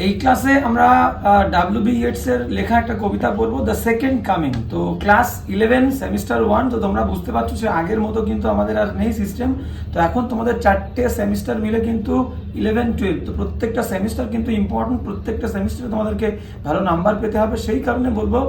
এই ক্লাসে আমরা ডাব্লিউবি ইয়েটসের লেখা একটা কবিতা পড়বো, দ্য সেকেন্ড কামিং। তো ক্লাস 11 সেমিস্টার 1। তো তোমরা বুঝতে পারছো যে আগের মতো কিন্তু আমাদের আর নেই সিস্টেম। তো এখন তোমাদের 4টে সেমিস্টার মিলে কিন্তু 11, 12। তো প্রত্যেকটা সেমিস্টার কিন্তু ইম্পর্টেন্ট, প্রত্যেকটা সেমিস্টারে তোমাদেরকে ভালো নাম্বার পেতে হবে। সেই কারণে বলবো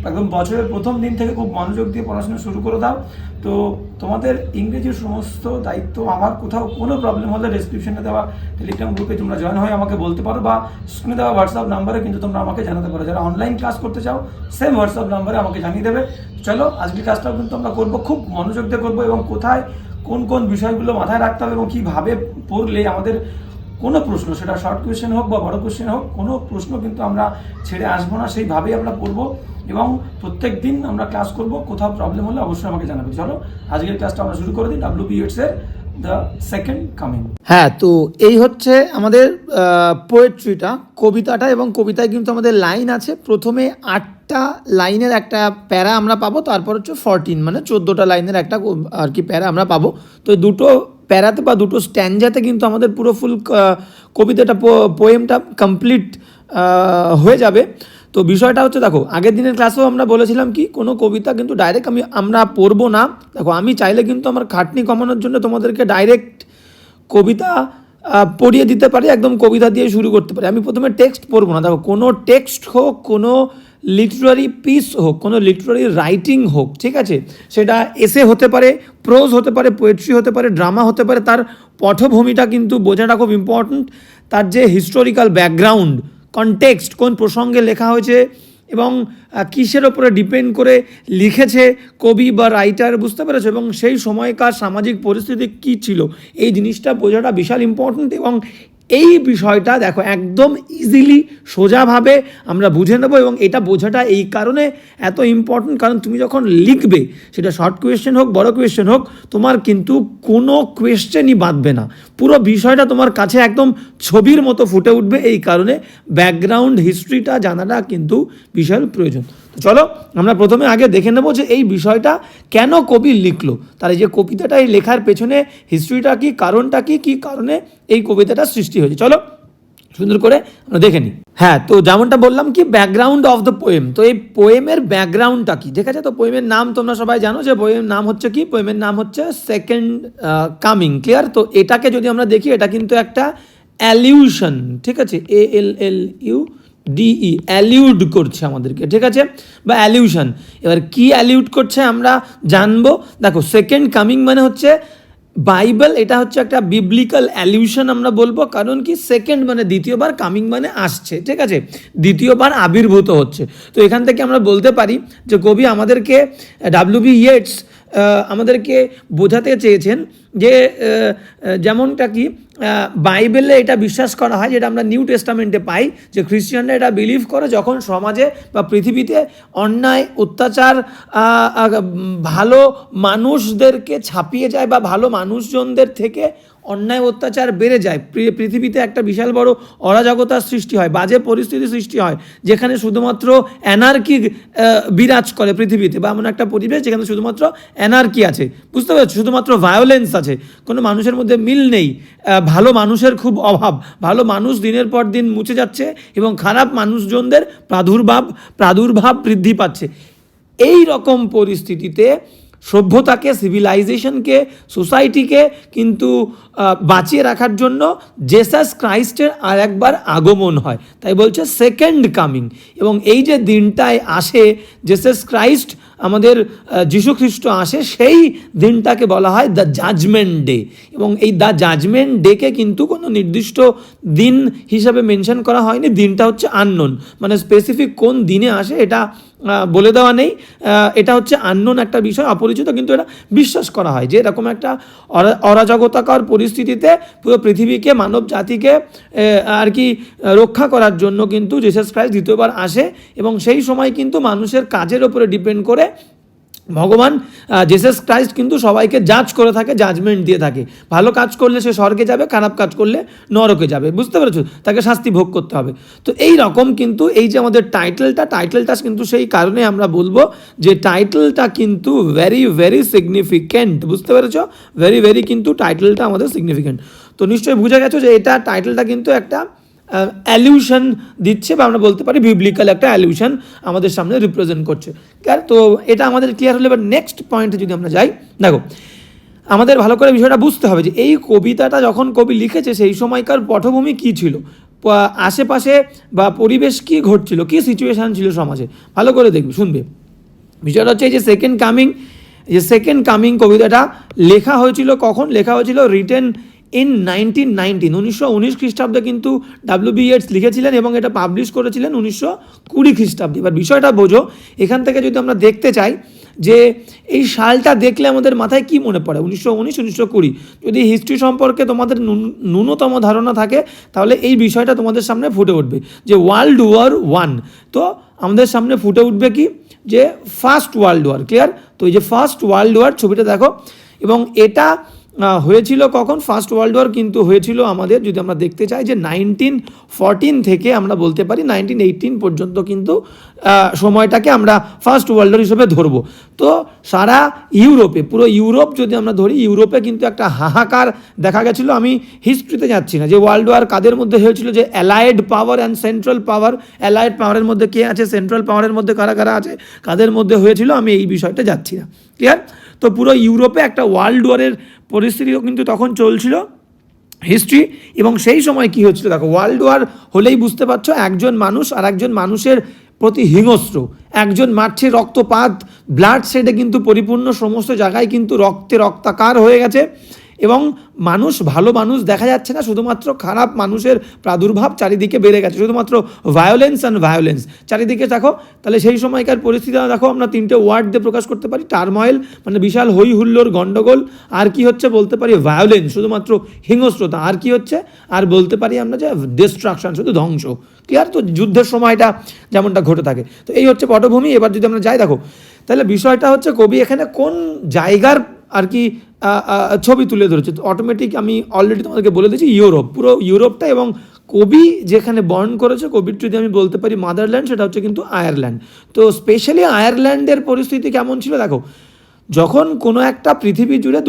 একদম বছরের প্রথম দিন থেকে খুব মনোযোগ দিয়ে পড়াশোনা শুরু করে দাও। তো তোমাদের ইংরেজির সমস্ত দায়িত্ব আমার, কোথাও কোনো প্রবলেম হলে ডেসক্রিপশনে দেওয়া টেলিগ্রাম গ্রুপে তোমরা জয়েন হয়ে আমাকে বলতে পারো, বা স্ক্রিনে দেওয়া হোয়াটসঅ্যাপ নাম্বারে কিন্তু তোমরা আমাকে জানাতে পারো। যারা অনলাইন ক্লাস করতে চাও সেম হোয়াটসঅ্যাপ নাম্বারে আমাকে জানিয়ে দেবে। চলো আজকের ক্লাসটাও কিন্তু আমরা করবো, খুব মনোযোগ দিয়ে করবো, এবং কোথায় কোন কোন বিষয়গুলো মাথায় রাখতে হবে এবং কীভাবে পড়লে আমাদের কোনো প্রশ্ন, সেটা শর্ট কোয়েশ্চেন হোক বা বড় কোয়েশ্চেন হোক, কোনো প্রশ্ন কিন্তু আমরা ছেড়ে আসবো না, সেইভাবেই আমরা পড়বো এবং প্রত্যেক দিন আমরা ক্লাস করব। কোথাও প্রবলেম হলে অবশ্যই আমাকে জানাবে। চলো আজকের ক্লাসটা আমরা শুরু করে দিই, ডাব্লিউবি ইয়েটসের দ্য সেকেন্ড কামিং। হ্যাঁ, তো এই হচ্ছে আমাদের পোয়েট্রিটা, কবিতাটা, এবং কবিতায় কিন্তু আমাদের লাইন আছে। প্রথমে 8টা লাইনের একটা প্যারা আমরা পাবো, তারপর হচ্ছে 14 মানে 14টা লাইনের একটা আর কি প্যারা আমরা পাবো। তো এই দুটো প্যারাতে বা দুটো স্ট্যান্ডাতে কিন্তু আমাদের পুরো ফুল কবিতাটা, পোয়েমটা কমপ্লিট হয়ে যাবে। তো বিষয়টা হচ্ছে, দেখো আগের দিনের ক্লাসেও আমরা বলেছিলাম কি, কোনো কবিতা কিন্তু ডাইরেক্ট আমরা পড়বো না। দেখো আমি চাইলে কিন্তু আমার খাটনি কমানোর জন্য তোমাদেরকে ডাইরেক্ট কবিতা পড়িয়ে দিতে পারি, একদম কবিতা দিয়ে শুরু করতে পারি। আমি প্রথমে টেক্সট পড়বো না। দেখো কোনো টেক্সট হোক, কোনো লিটারারি পিস হোক, কোনো লিটারারি রাইটিং হোক, ঠিক আছে, সেটা এসে হতে পারে, প্রোজ হতে পারে, পোয়েট্রি হতে পারে, ড্রামা হতে পারে, তার পটভূমিটা কিন্তু বোঝাটা খুব ইম্পর্ট্যান্ট। তার যে হিস্টোরিক্যাল ব্যাকগ্রাউন্ড, কনটেক্সট, কোন প্রসঙ্গে লেখা হয়েছে এবং কিসের ওপরে ডিপেন্ড করে লিখেছে কবি বা রাইটার, বুঝতে পেরেছো, এবং সেই সময়কার সামাজিক পরিস্থিতি কী ছিল, এই জিনিসটা বোঝাটা বিশাল ইম্পর্ট্যান্ট। এবং এই বিষয়টা দেখো একদম ইজিলি, সোজাভাবে আমরা বুঝে নেব। এবং এটা বোঝাটা এই কারণে এত ইম্পর্ট্যান্ট, কারণ তুমি যখন লিখবে, সেটা শর্ট কোয়েশ্চেন হোক, বড় কোয়েশ্চেন হোক, তোমার কিন্তু কোনো কোয়েশ্চেনই বাঁধবে না। পুরো বিষয়টা তোমার কাছে একদম ছবির মতো ফুটে উঠবে। এই কারণে ব্যাকগ্রাউন্ড হিস্ট্রিটা জানাটা কিন্তু বিশাল প্রয়োজন। তো চলো আমরা প্রথমে আগে দেখে নেব যে এই বিষয়টা কেন কবি লিখলো, তার এই যে কবিতাটা, এই লেখার পেছনে হিস্ট্রিটা কি, কারণটা কি, কী কারণে এই কবিতাটা সৃষ্টি হয়েছে। চলো সুন্দর করে আমরা দেখে নিই। হ্যাঁ, তো যেমনটা বললাম কি, ব্যাকগ্রাউন্ড অফ দ্য পোয়েম। তো এই পোয়েমের ব্যাকগ্রাউন্ডটা কি, ঠিক আছে। তো পোয়েমের নাম তোমরা সবাই জানো যে পোয়েমের নাম হচ্ছে কি, পোয়েমের নাম হচ্ছে সেকেন্ড কামিং। ক্লিয়ার? তো এটাকে যদি আমরা দেখি, এটা কিন্তু একটা অ্যালিউশন, ঠিক আছে, ALLUDE, অ্যালিউড করছে আমাদেরকে, ঠিক আছে, বা অ্যালিউশন। এবার কি অ্যালিউড করছে আমরা জানবো। দেখো সেকেন্ড কামিং মানে হচ্ছে বাইবেল, এটা হচ্ছে একটা বিবলিক্যাল অ্যালিউশন আমরা বলবো। কারণ কি, সেকেন্ড মানে দ্বিতীয়বার, কামিং মানে আসছে, ঠিক আছে, দ্বিতীয়বার আবির্ভূত হচ্ছে। তো এখান থেকে আমরা বলতে পারি যে কবি আমাদেরকে, ডাব্লিউবি ইয়েটস আমাদেরকে বোঝাতে চেয়েছেন যে যেমনটা কি বাইবেলে এটা বিশ্বাস করা হয়, যেটা আমরা নিউ টেস্টামেন্টে পাই, যে খ্রিস্টানরা এটা বিলিভ করে, যখন সমাজে বা পৃথিবীতে অন্যায়, অত্যাচার ভালো মানুষদেরকে ছাপিয়ে যায়, বা ভালো মানুষজনদের থেকে অন্যায় অত্যাচার বেড়ে যায়, পৃথিবীতে একটা বিশাল বড় অরাজকতার সৃষ্টি হয়, বাজে পরিস্থিতি সৃষ্টি হয়, যেখানে শুধুমাত্র অ্যানার্কি বিরাজ করে পৃথিবীতে, বা এমন একটা পরিবেশ যেখানে শুধুমাত্র অ্যানার্কি আছে, বুঝতে পারছো, শুধুমাত্র ভায়োলেন্স আছে, কোনো মানুষের মধ্যে মিল নেই, ভালো মানুষের খুব অভাব, ভালো মানুষ দিনের পর দিন মুছে যাচ্ছে এবং খারাপ মানুষজনদের প্রাদুর্ভাব বৃদ্ধি পাচ্ছে। এই রকম পরিস্থিতিতে সভ্যতাকে, সিভিলাইজেশনকে, সোসাইটিকে কিন্তু বাঁচিয়ে রাখার জন্য জেসাস ক্রাইস্টের আর একবার আগমন হয়। তাই বলছে সেকেন্ড কামিং। এবং এই যে দিনটায় আসে জেসাস ক্রাইস্ট, আমাদের যীশুখ্রিস্ট আসে, সেই দিনটাকে বলা হয় দ্য জাজমেন্ট ডে। এবং এই দ্য জাজমেন্ট ডেকে কিন্তু কোনো নির্দিষ্ট দিন হিসাবে মেনশন করা হয়নি, দিনটা হচ্ছে আননোন, মানে স্পেসিফিক কোন দিনে আসে এটা বলে দেওয়া নেই। এটা হচ্ছে আননোন একটা বিষয়, অপরিচিত, কিন্তু এটা বিশ্বাস করা হয় যে এরকম একটা অরাজকতাকর পরিস্থিতিতে পুরো পৃথিবীকে, মানব জাতিকে আর কি রক্ষা করার জন্য কিন্তু জিসাস ক্রাইস্ট দ্বিতীয়বার আসে। এবং সেই সময় কিন্তু মানুষের কাজের ওপরে ডিপেন্ড করে ভগবান জিসাস ক্রাইস্ট কিন্তু সবাইকে জাজ করে থাকে, জাজমেন্ট দিয়ে থাকে। ভালো কাজ করলে সে স্বর্গে যাবে, খারাপ কাজ করলে নরকে যাবে, বুঝতে পেরেছো, তাকে শাস্তি ভোগ করতে হবে। তো এই রকম কিন্তু এই যে আমাদের টাইটেলটা কিন্তু সেই কারণে আমরা বলবো যে টাইটেলটা কিন্তু ভেরি ভেরি সিগনিফিক্যান্ট, বুঝতে পেরেছো, ভেরি ভেরি কিন্তু টাইটেলটা আমাদের সিগনিফিক্যান্ট। তো নিশ্চয়ই বুঝে গেছো যে এটা টাইটেলটা কিন্তু একটা অ্যালিউশন দিচ্ছে, বা আমরা বলতে পারি বিবলিক্যাল একটা অ্যালিউশন আমাদের সামনে রিপ্রেজেন্ট করছে। ক্লিয়ার? তো এটা আমাদের ক্লিয়ার হলে এবার নেক্সট পয়েন্টে যদি আমরা যাই, দেখো আমাদের ভালো করে বিষয়টা বুঝতে হবে যে এই কবিতাটা যখন কবি লিখেছে সেই সময়কার পটভূমি কী ছিল, আশেপাশে বা পরিবেশ কী ঘটছিল, কী সিচুয়েশান ছিল সমাজে, ভালো করে দেখবে, শুনবে। বিষয়টা হচ্ছে এই যে সেকেন্ড কামিং কবিতাটা লেখা হয়েছিল কখন? লেখা হয়েছিল রিটেন ইন 1919 খ্রিস্টাব্দে কিন্তু ডাব্লিউ.বি. ইয়েটস লিখেছিলেন এবং এটা পাবলিশ করেছিলেন 1920 খ্রিস্টাব্দে। এবার বিষয়টা বোঝো, এখান থেকে যদি আমরা দেখতে চাই যে এই সালটা দেখলে আমাদের মাথায় কি মনে পড়ে, 1919 1920। যদি হিস্ট্রি সম্পর্কে তোমাদের ন্যূনতম ধারণা থাকে তাহলে এই বিষয়টা তোমাদের সামনে ফুটে উঠবে যে ওয়ার্ল্ড ওয়ার 1। তো আমাদের সামনে ফুটে উঠবে কি, যে ফার্স্ট ওয়ার্ল্ড ওয়ার। ক্লিয়ার? তো এই যে ফার্স্ট ওয়ার্ল্ড ওয়ার ছবিটা দেখো, এবং এটা হয়েছিল কখন? ফার্স্ট ওয়ার্ল্ড ওয়ার কিন্তু হয়েছিল আমাদের, যদি আমরা দেখতে চাই, যে 1914 থেকে আমরা বলতে পারি 1918 পর্যন্ত কিন্তু সময়টাকে আমরা ফার্স্ট ওয়ার্ল্ড ওয়ার হিসেবে ধরবো। তো সারা ইউরোপে, পুরো ইউরোপ যদি আমরা ধরি, ইউরোপে কিন্তু একটা হাহাকার দেখা গেছিলো। আমি হিস্ট্রিতে যাচ্ছি না, যে ওয়ার্ল্ড ওয়ার কাদের মধ্যে হয়েছিল, যে allied power and central power, allied পাওয়ারের মধ্যে কে আছে, সেন্ট্রাল পাওয়ারের মধ্যে কারা কারা আছে, কাদের মধ্যে হয়েছিল, আমি এই বিষয়টা যাচ্ছি না। ক্লিয়ার? তো পুরো ইউরোপে একটা ওয়ার্ল্ড ওয়ারের পরিস্থিতিও কিন্তু তখন চলছিল, হিস্ট্রি। এবং সেই সময় কি হচ্ছিল দেখো, ওয়ার্ল্ড ওয়ার হলেই বুঝতে পারছো একজন মানুষ আর একজন মানুষের প্রতি হিংস্র, একজন মারছে, রক্তপাত, ব্লাড শেডে কিন্তু পরিপূর্ণ, সমস্ত জায়গায় কিন্তু রক্তে রক্তাকার হয়ে গেছে, এবং ভালো মানুষ দেখা যাচ্ছে না, শুধুমাত্র খারাপ মানুষের প্রাদুর্ভাব চারিদিকে বেড়ে গেছে, শুধুমাত্র ভায়োলেন্স অ্যান্ড ভায়োলেন্স চারিদিকে দেখো। তাহলে সেই সময়কার পরিস্থিতি দেখো, আমরা 3টে ওয়ার্ড দিয়ে প্রকাশ করতে পারি। টার্ময়েল মানে বিশাল হই হুল্লোড়, গণ্ডগোল, আর কি হচ্ছে বলতে পারি ভায়োলেন্স, শুধুমাত্র হিংস্রতা, আর কি হচ্ছে, আর বলতে পারি আমরা যে ডিস্ট্রাকশন, শুধু ধ্বংস। ক্লিয়ার? তো যুদ্ধের সময়টা যেমনটা ঘটে থাকে। তো এই হচ্ছে পটভূমি। এবার যদি আমরা যাই দেখো, তাহলে বিষয়টা হচ্ছে কবি এখানে কোন জায়গার আর কি ছবি তুলে ধরেছে। তো অটোমেটিক আমি অলরেডি তোমাদেরকে বলে দিয়েছি ইউরোপ, পুরো ইউরোপটা। এবং কবি যেখানে বর্ন করেছে, কবির যদি আমি বলতে পারি মাদারল্যান্ড, সেটা হচ্ছে কিন্তু আয়ারল্যান্ড। তো স্পেশালি আয়ারল্যান্ডের পরিস্থিতি কেমন ছিল দেখো, যখন কোনো একটা পৃথিবী জুড়ে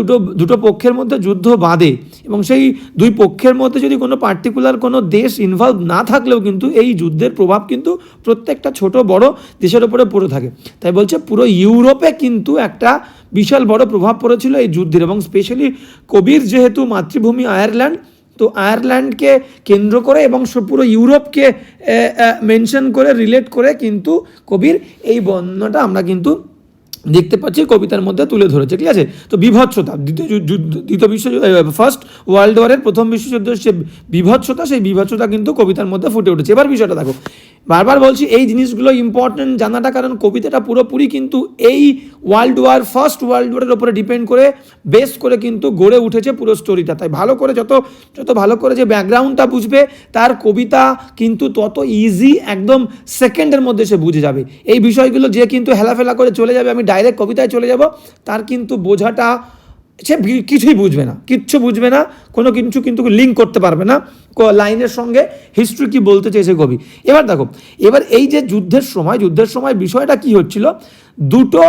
দুটো পক্ষের মধ্যে যুদ্ধ বাঁধে, এবং সেই দুই পক্ষের মধ্যে যদি কোনো পার্টিকুলার কোনো দেশ ইনভলভ না থাকলেও কিন্তু এই যুদ্ধের প্রভাব কিন্তু প্রত্যেকটা ছোট বড় দেশের উপরে পড়ে থাকে। তাই বলছে পুরো ইউরোপে কিন্তু একটা বিশাল বড় প্রভাব পড়েছিল এই যুদ্ধের। এবং স্পেশালি কবির যেহেতু মাতৃভূমি আয়ারল্যান্ড, তো আয়ারল্যান্ডকে কেন্দ্র করে এবং পুরো ইউরোপকে মেনশন করে, রিলেট করে কিন্তু কবির এই বর্ণনাটা আমরা কিন্তু দেখতে পাচ্ছি কবিতার মধ্যে তুলে ধরেছে। ঠিক আছে? তো বিভৎসতা, দ্বিতীয় বিশ্বযুদ্ধ, ফার্স্ট ওয়ার্ল্ড ওয়ারের প্রথম বিশ্বযুদ্ধের যে বিভৎসতা, সেই বিভৎসতা কিন্তু কবিতার মধ্যে ফুটে উঠেছে। এবার বিষয়টা দেখো, বারবার বলছি এই জিনিসগুলো ইম্পর্টেন্ট জানাটা, কারণ কবিতাটা পুরোপুরি কিন্তু এই ওয়ার্ল্ড ওয়ার, ফার্স্ট ওয়ার্ল্ড ওয়ারের উপরে ডিপেন্ড করে, বেস করে কিন্তু গড়ে উঠেছে পুরো স্টোরিটা। তাই ভালো করে যত ভালো করে যে ব্যাকগ্রাউন্ডটা বুঝবে, তার কবিতা কিন্তু তত ইজি, একদম সেকেন্ডের মধ্যে সে বুঝে যাবে। এই বিষয়গুলো যে কিন্তু হেলাফেলা করে চলে যাবে, আমি ডাইরেক্ট কবিতায় চলে যাব, তার কিন্তু বোঝাটা, সে কিছুই বুঝবে না, কিচ্ছু বুঝবে না, কোনো কিছু কিন্তু লিঙ্ক করতে পারবে না লাইনের সঙ্গে হিস্ট্রি কি বলতে চেয়েছে কবি। এবার দেখো, এবার এই যে যুদ্ধের সময় বিষয়টা কি হচ্ছিল, দুটো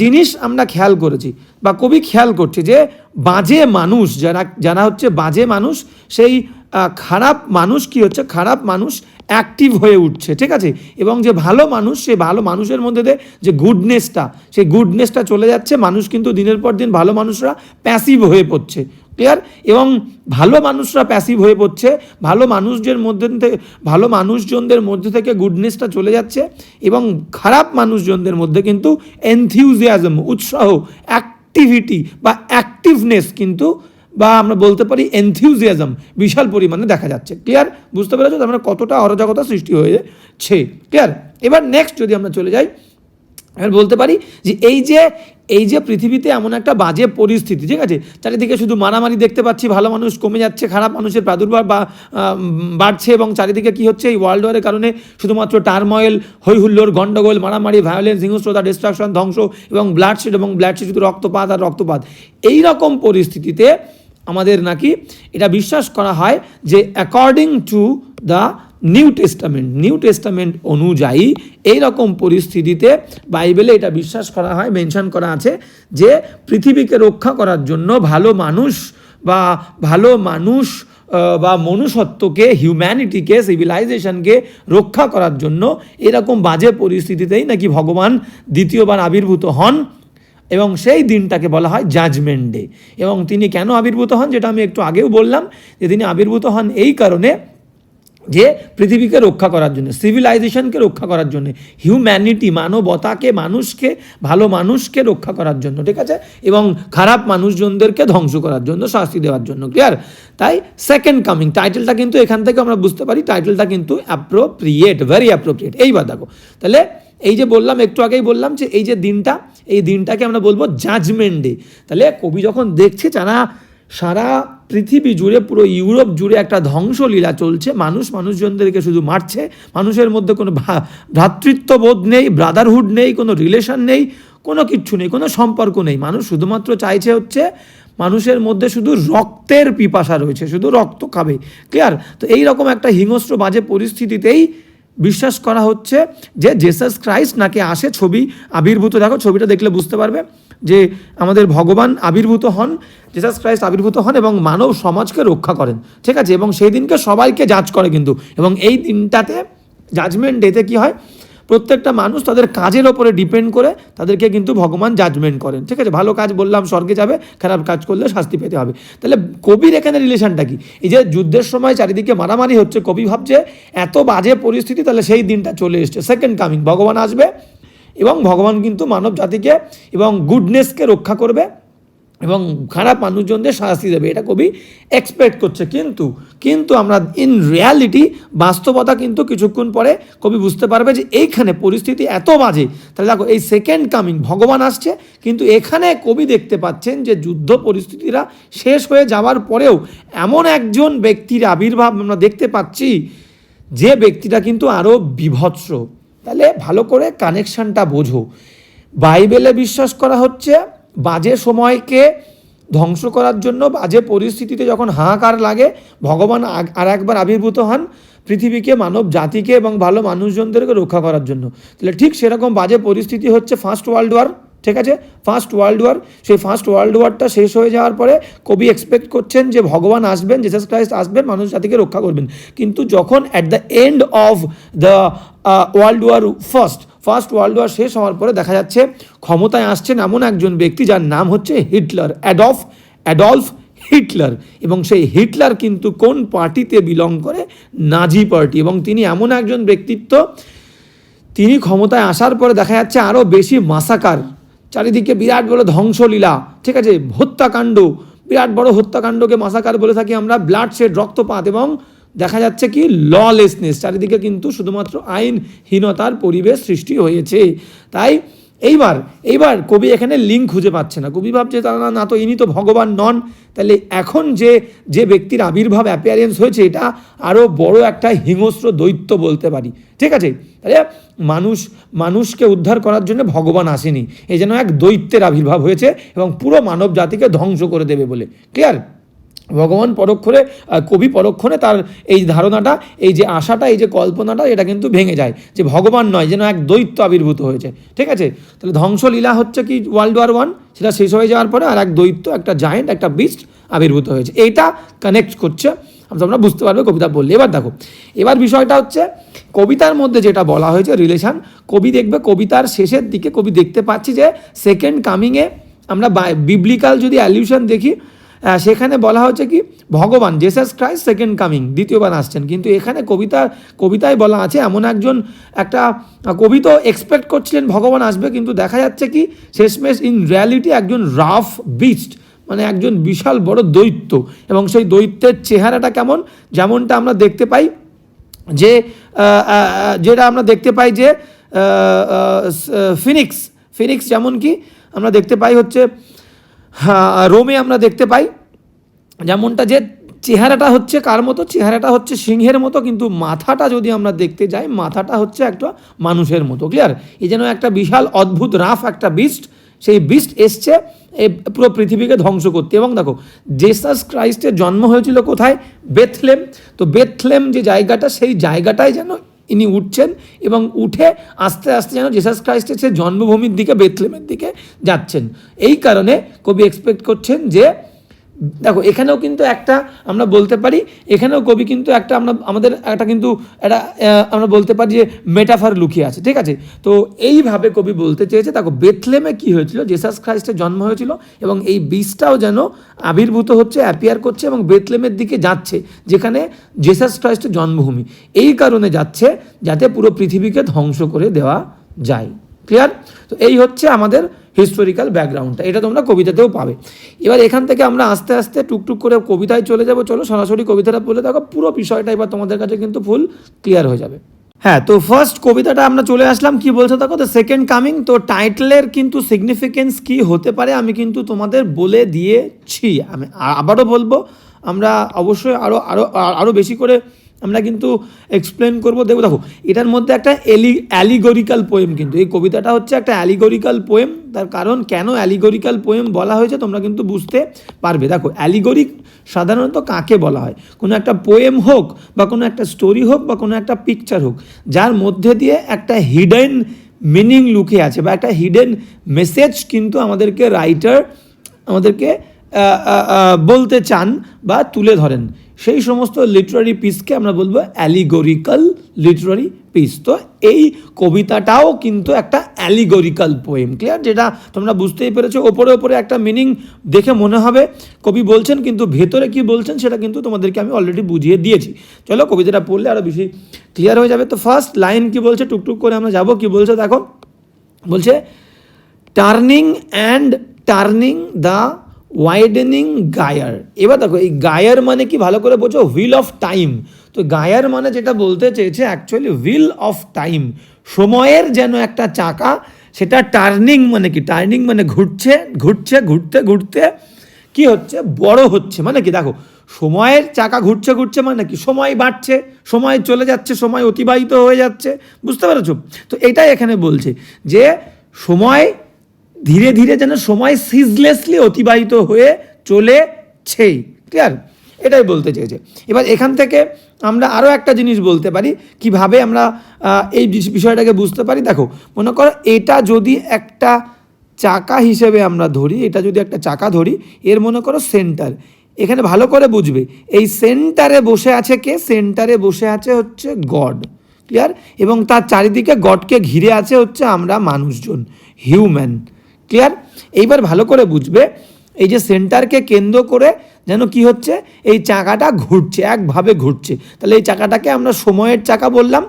জিনিস আমরা খেয়াল করেছি বা কবি খেয়াল করছে, যে বাজে মানুষ যারা হচ্ছে বাজে মানুষ, সেই খারাপ মানুষ কি হচ্ছে, খারাপ মানুষ অ্যাক্টিভ হয়ে উঠছে। ঠিক আছে? এবং যে ভালো মানুষ, সেই ভালো মানুষের মধ্যে যে গুডনেসটা, সেই গুডনেসটা চলে যাচ্ছে। মানুষ কিন্তু দিনের পর দিন, ভালো মানুষরা প্যাসিভ হয়ে পড়ছে। ক্লিয়ার? এবং ভালো মানুষরা প্যাসিভ হয়ে পড়ছে, ভালো মানুষজনদের মধ্যে থেকে গুডনেসটা চলে যাচ্ছে, এবং খারাপ মানুষজনদের মধ্যে কিন্তু এনথিউজিয়াজম, উৎসাহ, অ্যাক্টিভিটি বা অ্যাক্টিভনেস কিন্তু, বা আমরা বলতে পারি এনথিউজিয়াজম, বিশাল পরিমাণে দেখা যাচ্ছে। ক্লিয়ার? বুঝতে পেরেছো তার মানে কতটা অরাজকতা সৃষ্টি হয়েছে। ক্লিয়ার? এবার নেক্সট যদি আমরা চলে যাই, এবার বলতে পারি যে এই যে পৃথিবীতে এমন একটা বাজে পরিস্থিতি, ঠিক আছে, চারিদিকে শুধু মারামারি দেখতে পাচ্ছি, ভালো মানুষ কমে যাচ্ছে, খারাপ মানুষের প্রাদুর্ভাব বাড়ছে, এবং চারিদিকে কি হচ্ছে, এই ওয়ার্ল্ড ওয়ারের কারণে শুধুমাত্র টার্ময়েল, হইহুল্লোড়, গণ্ডগোল, মারামারি, ভায়োলেন্স, হিংস্রতা, ডিস্ট্রাকশন, ধ্বংস, এবং ব্লাডশেড, এবং ব্লাডশেড শুধু রক্তপাত আর রক্তপাত। এই রকম পরিস্থিতিতে আমাদের নাকি এটা বিশ্বাস করা হয় যে according to the new testament অনুযায়ী এই রকম পরিস্থিতিতে বাইবেলে এটা বিশ্বাস করা হয়, মেনশন করা আছে, যে পৃথিবীকে রক্ষা করার জন্য ভালো মানুষ বা মনুষ্যত্বকে, হিউম্যানিটিকে, সিভিলাইজেশনকে রক্ষা করার জন্য এরকম বাজে পরিস্থিতিতেই নাকি ভগবান দ্বিতীয়বার আবির্ভূত হন, এবং সেই দিনটাকে বলা হয় জাজমেন্ট ডে। এবং তিনি কেন আবির্ভূত হন, যেটা আমি একটু আগেও বললাম, যে তিনি আবির্ভূত হন এই কারণে যে পৃথিবীকে রক্ষা করার জন্য, সিভিলাইজেশনকে রক্ষা করার জন্য, হিউম্যানিটি, মানবতাকে, মানুষকে, ভালো মানুষকে রক্ষা করার জন্য, ঠিক আছে, এবং খারাপ মানুষজনদেরকে ধ্বংস করার জন্য, শাস্তি দেওয়ার জন্য। ক্লিয়ার? তাই সেকেন্ড কামিং টাইটেলটা কিন্তু এখান থেকে আমরা বুঝতে পারি, টাইটেলটা কিন্তু অ্যাপ্রোপ্রিয়েট, ভেরি অ্যাপ্রোপ্রিয়েট। এইবার দেখো, তাহলে এই যে বললাম, একটু আগেই বললাম যে এই যে দিনটা, এই দিনটাকে আমরা বলবো জাজমেন্ট ডে। তাহলে কবি যখন দেখছে যারা সারা পৃথিবী জুড়ে, পুরো ইউরোপ জুড়ে একটা ধ্বংসলীলা চলছে, মানুষজনদেরকে শুধু মারছে, মানুষের মধ্যে কোনো ভ্রাতৃত্ববোধ নেই, ব্রাদারহুড নেই, কোনো রিলেশন নেই, কোনো কিচ্ছু নেই, কোনো সম্পর্ক নেই। মানুষ শুধুমাত্র চাইছে হচ্ছে, মানুষের মধ্যে শুধু রক্তের পিপাসা রয়েছে, শুধু রক্ত খাবে। ক্লিয়ার? তো এইরকম একটা হিংস্র বাজে পরিস্থিতিতেই বিশ্বাস করা হচ্ছে যে জেসাস ক্রাইস্ট নাকি আসে, ছবি আবির্ভূত, দেখো ছবিটা দেখলে বুঝতে পারবে যে আমাদের ভগবান আবির্ভূত হন, জেসাস ক্রাইস্ট আবির্ভূত হন এবং মানব সমাজকে রক্ষা করেন, ঠিক আছে, এবং সেই দিনকে সবাইকে জাজ করে কিন্তু। এবং এই দিনটাতে, জাজমেন্ট ডেতে কী হয়, প্রত্যেকটা মানুষ তাদের কাজের ওপরে ডিপেন্ড করে তাদেরকে কিন্তু ভগবান জাজমেন্ট করেন, ঠিক আছে। ভালো কাজ বললাম স্বর্গে যাবে, খারাপ কাজ করলে শাস্তি পেতে হবে। তাহলে কবির এখানে রিলেশনটা কি? এই যে যুদ্ধের সময় চারিদিকে মারামারি হচ্ছে, কবি ভাবছে এত বাজে পরিস্থিতি, তাহলে সেই দিনটা চলে এসছে, সেকেন্ড কামিং, ভগবান আসবে এবং ভগবান কিন্তু মানব জাতিকে এবং গুডনেসকে রক্ষা করবে এবং খারাপ মানুষজনদের শাস্তি দেবে, এটা কবি এক্সপেক্ট করছে। কিন্তু আমরা ইন রিয়ালিটি, বাস্তবতা কিন্তু কিছুক্ষণ পরে কবি বুঝতে পারবে যে এইখানে পরিস্থিতি এত বাজে। তাহলে দেখো, এই সেকেন্ড কামিং, ভগবান আসছে, কিন্তু এখানে কবি দেখতে পাচ্ছেন যে যুদ্ধ পরিস্থিতিরা শেষ হয়ে যাওয়ার পরেও এমন একজন ব্যক্তির আবির্ভাব আমরা দেখতে পাচ্ছি, যে ব্যক্তিটা কিন্তু আরও বিভৎস। তাহলে ভালো করে কানেকশানটা বোঝো। বাইবেলে বিশ্বাস করা হচ্ছে বাজে সময়কে ধ্বংস করার জন্য, বাজে পরিস্থিতিতে যখন হাহাকার লাগে, ভগবান আর একবার আবির্ভূত হন পৃথিবীকে, মানব জাতিকে এবং ভালো মানুষজনদেরকে রক্ষা করার জন্য। তাহলে ঠিক সেরকম বাজে পরিস্থিতি হচ্ছে ফার্স্ট ওয়ার্ল্ড ওয়ার, ঠিক আছে, ফার্স্ট ওয়ার্ল্ড ওয়ার। সেই ফার্স্ট ওয়ার্ল্ড ওয়ারটা শেষ হয়ে যাওয়ার পরে কবি এক্সপেক্ট করছেন যে ভগবান আসবেন, জেসাস ক্রাইস্ট আসবেন, মানুষ জাতিকে রক্ষা করবেন। কিন্তু যখন at the end of the world war first world war শেষ হওয়ার পরে দেখা যাচ্ছে ক্ষমতায় আসছেন এমন একজন ব্যক্তি যার নাম হচ্ছে হিটলার, অ্যাডলফ হিটলার। এবং সেই হিটলার কিন্তু কোন পার্টিতে বিলং করে? নাজি পার্টি। এবং তিনি এমন একজন ব্যক্তিত্ব, তিনি ক্ষমতায় আসার পরে দেখা যাচ্ছে আরও বেশি মাসাকার, চারিদিকে বিরাট বড় ধ্বংসলীলা, ঠিক আছে, হত্যাকাণ্ড, বিরাট বড় হত্যাকাণ্ডকে মাসাকার বলে থাকি আমরা, ব্লাড শেড, রক্তপাত, এবং দেখা যাচ্ছে কি ললেসনেস, চারিদিকে কিন্তু শুধুমাত্র আইনহীনতার পরিবেশ সৃষ্টি হয়েছে। তাই এইবার কবি এখানে লিঙ্ক খুঁজে পাচ্ছে না। কবি ভাবছে তারা না তো, ইনি তো ভগবান নন, তাহলে এখন যে ব্যক্তির আবির্ভাব, অ্যাপিয়ারেন্স হয়েছে, এটা আরও বড় একটা হিংস্র দৈত্য বলতে পারি, ঠিক আছে। তাহলে মানুষকে উদ্ধার করার জন্য ভগবান আসেনি, এই যেন এক দৈত্যের আবির্ভাব হয়েছে এবং পুরো মানব জাতিকে ধ্বংস করে দেবে বলে। ক্লিয়ার? ভগবান পরক্ষণে, কবি পরক্ষণে তার এই ধারণাটা, এই যে আশাটা, এই যে কল্পনাটা, এটা কিন্তু ভেঙে যায় যে ভগবান নয়, যেন এক দৈত্য আবির্ভূত হয়েছে, ঠিক আছে। তাহলে ধ্বংসলীলা হচ্ছে কি ওয়ার্ল্ড ওয়ার ওয়ান, সেটা শেষ হয়ে যাওয়ার পরে আর এক দৈত্য, একটা জায়েন্ট, একটা বিস্ট আবির্ভূত হয়েছে। এইটা কানেক্ট করছে, তোমরা বুঝতে পারবে কবিতা বললে। এবার দেখো, এবার বিষয়টা হচ্ছে কবিতার মধ্যে যেটা বলা হয়েছে রিলেশন, কবি দেখবে কবিতার শেষের দিকে কবি দেখতে পাচ্ছি যে সেকেন্ড কামিংয়ে আমরা বিবলিক্যাল যদি অ্যালিউশন দেখি, সেখানে বলা হচ্ছে কি ভগবান জেসাস ক্রাইস্ট সেকেন্ড কামিং, দ্বিতীয়বার আসছেন। কিন্তু এখানে কবিতায় বলা আছে এমন একজন, একটা কবি তো এক্সপেক্ট করছিলেন ভগবান আসবে, কিন্তু দেখা যাচ্ছে কি শেষমেশ ইন রিয়ালিটি একজন রাফ বিস্ট, মানে একজন বিশাল বড় দৈত্য। এবং সেই দৈত্যের চেহারাটা কেমন, যেমনটা আমরা দেখতে পাই যে যেটা আমরা দেখতে পাই যে ফিনিক্স যেমন কি আমরা দেখতে পাই হচ্ছে রোমে আমরা দেখতে পাই, যেমনটা যে চেহারাটা হচ্ছে কার মতো, চেহারাটা হচ্ছে সিংহের মতো, কিন্তু মাথাটা যদি আমরা দেখতে যাই, মাথাটা হচ্ছে একটা মানুষের মতো। ক্লিয়ার? এই যেন একটা বিশাল অদ্ভুত রাফ একটা বিস্ট, সেই বিস্ট এসছে এই পুরো পৃথিবীকে ধ্বংস করতে। এবং দেখো, জেসাস ক্রাইস্টের জন্ম হয়েছিল কোথায়? বেথলেম। তো বেথলেম যে জায়গাটা, সেই জায়গাটায় যেন ইনি উঠছেন এবং উঠে আস্তে আস্তে যেন জেসাস ক্রাইস্টের সে জন্মভূমির দিকে, বেথলেমের দিকে যাচ্ছেন। এই কারণে কবি এক্সপেক্ট করছেন যে দেখো এখানেও কিন্তু একটা আমরা বলতে পারি, এখানেও কবি কিন্তু একটা আমাদের একটা কিন্তু একটা আমরা বলতে পারি যে মেটাফার লুকিয়ে আছে, ঠিক আছে। তো এইভাবে কবি বলতে চেয়েছে, দেখো বেথলেমে কি হয়েছিল, জেসাস খ্রাইস্টের জন্ম হয়েছিল এবং এই বীজটাও যেন আবির্ভূত হচ্ছে, অ্যাপিয়ার করছে এবং বেথলেমের দিকে যাচ্ছে, যেখানে জেসাস খ্রাইস্টের জন্মভূমি। এই কারণে যাচ্ছে যাতে পুরো পৃথিবীকে ধ্বংস করে দেওয়া যায়। ক্লিয়ার? তো এই হচ্ছে আমাদের হিস্টোরিক্যাল ব্যাকগ্রাউন্ডটা, এটা তোমরা কবিতাতেও পাবে। এবার এখান থেকে আমরা আস্তে আস্তে টুকটুক করে কবিতায় চলে যাব। চলো সরাসরি কবিতাটা বলে দেখো, পুরো বিষয়টা এবার তোমাদের কাছে কিন্তু ফুল ক্লিয়ার হয়ে যাবে। হ্যাঁ, তো ফার্স্ট কবিতাটা আমরা চলে আসলাম, কি বলছে দেখো, দ্য সেকেন্ড কামিং। তো টাইটেলের কিন্তু সিগনিফিকেন্স কি হতে পারে আমি কিন্তু তোমাদের বলে দিয়েছি, আমি আবারও বলবো, আমরা অবশ্যই আরও বেশি করে আমরা কিন্তু এক্সপ্লেন করবো। দেখো এটার মধ্যে একটা অ্যালিগরিক্যাল পোয়েম, কিন্তু এই কবিতাটা হচ্ছে একটা অ্যালিগরিক্যাল পোয়েম। তার কারণ কেন অ্যালিগরিক্যাল পোয়েম বলা হয়েছে তোমরা কিন্তু বুঝতে পারবে। দেখো অ্যালিগরিক সাধারণত কাকে বলা হয়, কোনো একটা পোয়েম হোক বা কোনো একটা স্টোরি হোক বা কোনো একটা পিকচার হোক, যার মধ্যে দিয়ে একটা হিডেন মিনিং লুকিয়ে আছে বা একটা হিডেন মেসেজ কিন্তু আমাদেরকে রাইটার আমাদেরকে বলতে চান বা তুলে ধরেন, সেই সমস্ত লিটারারি পিসকে আমরা বলবো অ্যালিগরিক্যাল লিটারারি পিস। তো এই কবিতাটাও কিন্তু একটা অ্যালিগরিক্যাল পোয়েম। ক্লিয়ার? যেটা তোমরা বুঝতেই পেরেছো, ওপরে ওপরে একটা মিনিং দেখে মনে হবে কবি বলছেন, কিন্তু ভেতরে কি বলছেন সেটা কিন্তু তোমাদেরকে আমি অলরেডি বুঝিয়ে দিয়েছি। চলো কবিতাটা পড়লে আরও বেশি ক্লিয়ার হয়ে যাবে। তো ফার্স্ট লাইন কি বলছে, টুকটুক করে আমরা যাব, কি বলছে দেখো, বলছে turning and turning the widening gyre. এবার দেখো এই গায়ার মানে কি ভালো করে বোঝো, হুইল অফ টাইম। তো গায়ার মানে যেটা বলতে চেয়েছে অ্যাকচুয়ালি হুইল অফ টাইম, সময়ের যেন একটা চাকা, সেটা টার্নিং মানে কি, টার্নিং মানে ঘুরছে, ঘুরছে, ঘুরতে ঘুরতে কি হচ্ছে, বড় হচ্ছে। মানে কি দেখো, সময়ের চাকা ঘুরছে ঘুরছে মানে কি, সময় বাড়ছে, সময় চলে যাচ্ছে, সময় অতিবাহিত হয়ে যাচ্ছে, বুঝতে পেরেছো? তো এটাই এখানে বলছে যে সময় ধীরে ধীরে যেন সময় সিজলেসলি অতিবাহিত হয়ে চলেছে। ক্লিয়ার? এটাই বলতে চেয়েছে। এবার এখান থেকে আমরা আরও একটা জিনিস বলতে পারি, কিভাবে আমরা এই বিষয়টাকে বুঝতে পারি। দেখো মনে করো এটা যদি একটা চাকা হিসেবে আমরা ধরি, এটা যদি একটা চাকা ধরি, এর মনে করো সেন্টার, এখানে ভালো করে বুঝবে এই সেন্টারে বসে আছে কে, সেন্টারে বসে আছে হচ্ছে গড। ক্লিয়ার? এবং তার চারিদিকে গডকে ঘিরে আছে হচ্ছে আমরা মানুষজন, হিউম্যান। ক্লিয়ার? এইবার ভালো করে বুঝবে এই যে সেন্টারকে কেন্দ্র করে যেন কি হচ্ছে, এই চাকাটা ঘুরছে, একভাবে ঘুরছে, তাহলে এই চাকাটাকে আমরা সময়ের চাকা বললাম।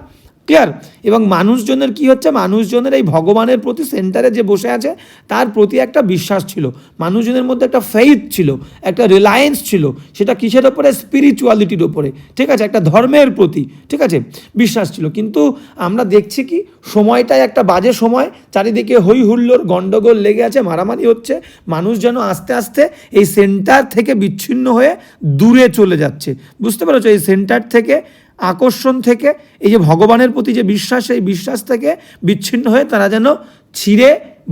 ক্লিয়ার? এবং মানুষজনের কি হচ্ছে, মানুষজনের এই ভগবানের প্রতি সেন্টারে যে বসে আছে তার প্রতি একটা বিশ্বাস ছিল, মানুষজনের মধ্যে একটা ফেইথ ছিল, একটা রিলায়েন্স ছিল, সেটা কিসের ওপরে, স্পিরিচুয়ালিটির ওপরে, ঠিক আছে, একটা ধর্মের প্রতি, ঠিক আছে, বিশ্বাস ছিল। কিন্তু আমরা দেখছি কি সময়টাই একটা বাজে সময়, চারিদিকে হই হুল্লোড়, গন্ডগোল লেগে আছে, মারামারি হচ্ছে, মানুষ যেন আস্তে আস্তে এই সেন্টার থেকে বিচ্ছিন্ন হয়ে দূরে চলে যাচ্ছে, বুঝতে পেরেছো? এই সেন্টার থেকে, আকর্ষণ থেকে, এই যে ভগবানের প্রতি যে বিশ্বাস, এই বিশ্বাস থেকে বিচ্ছিন্ন হয়ে তারা যেন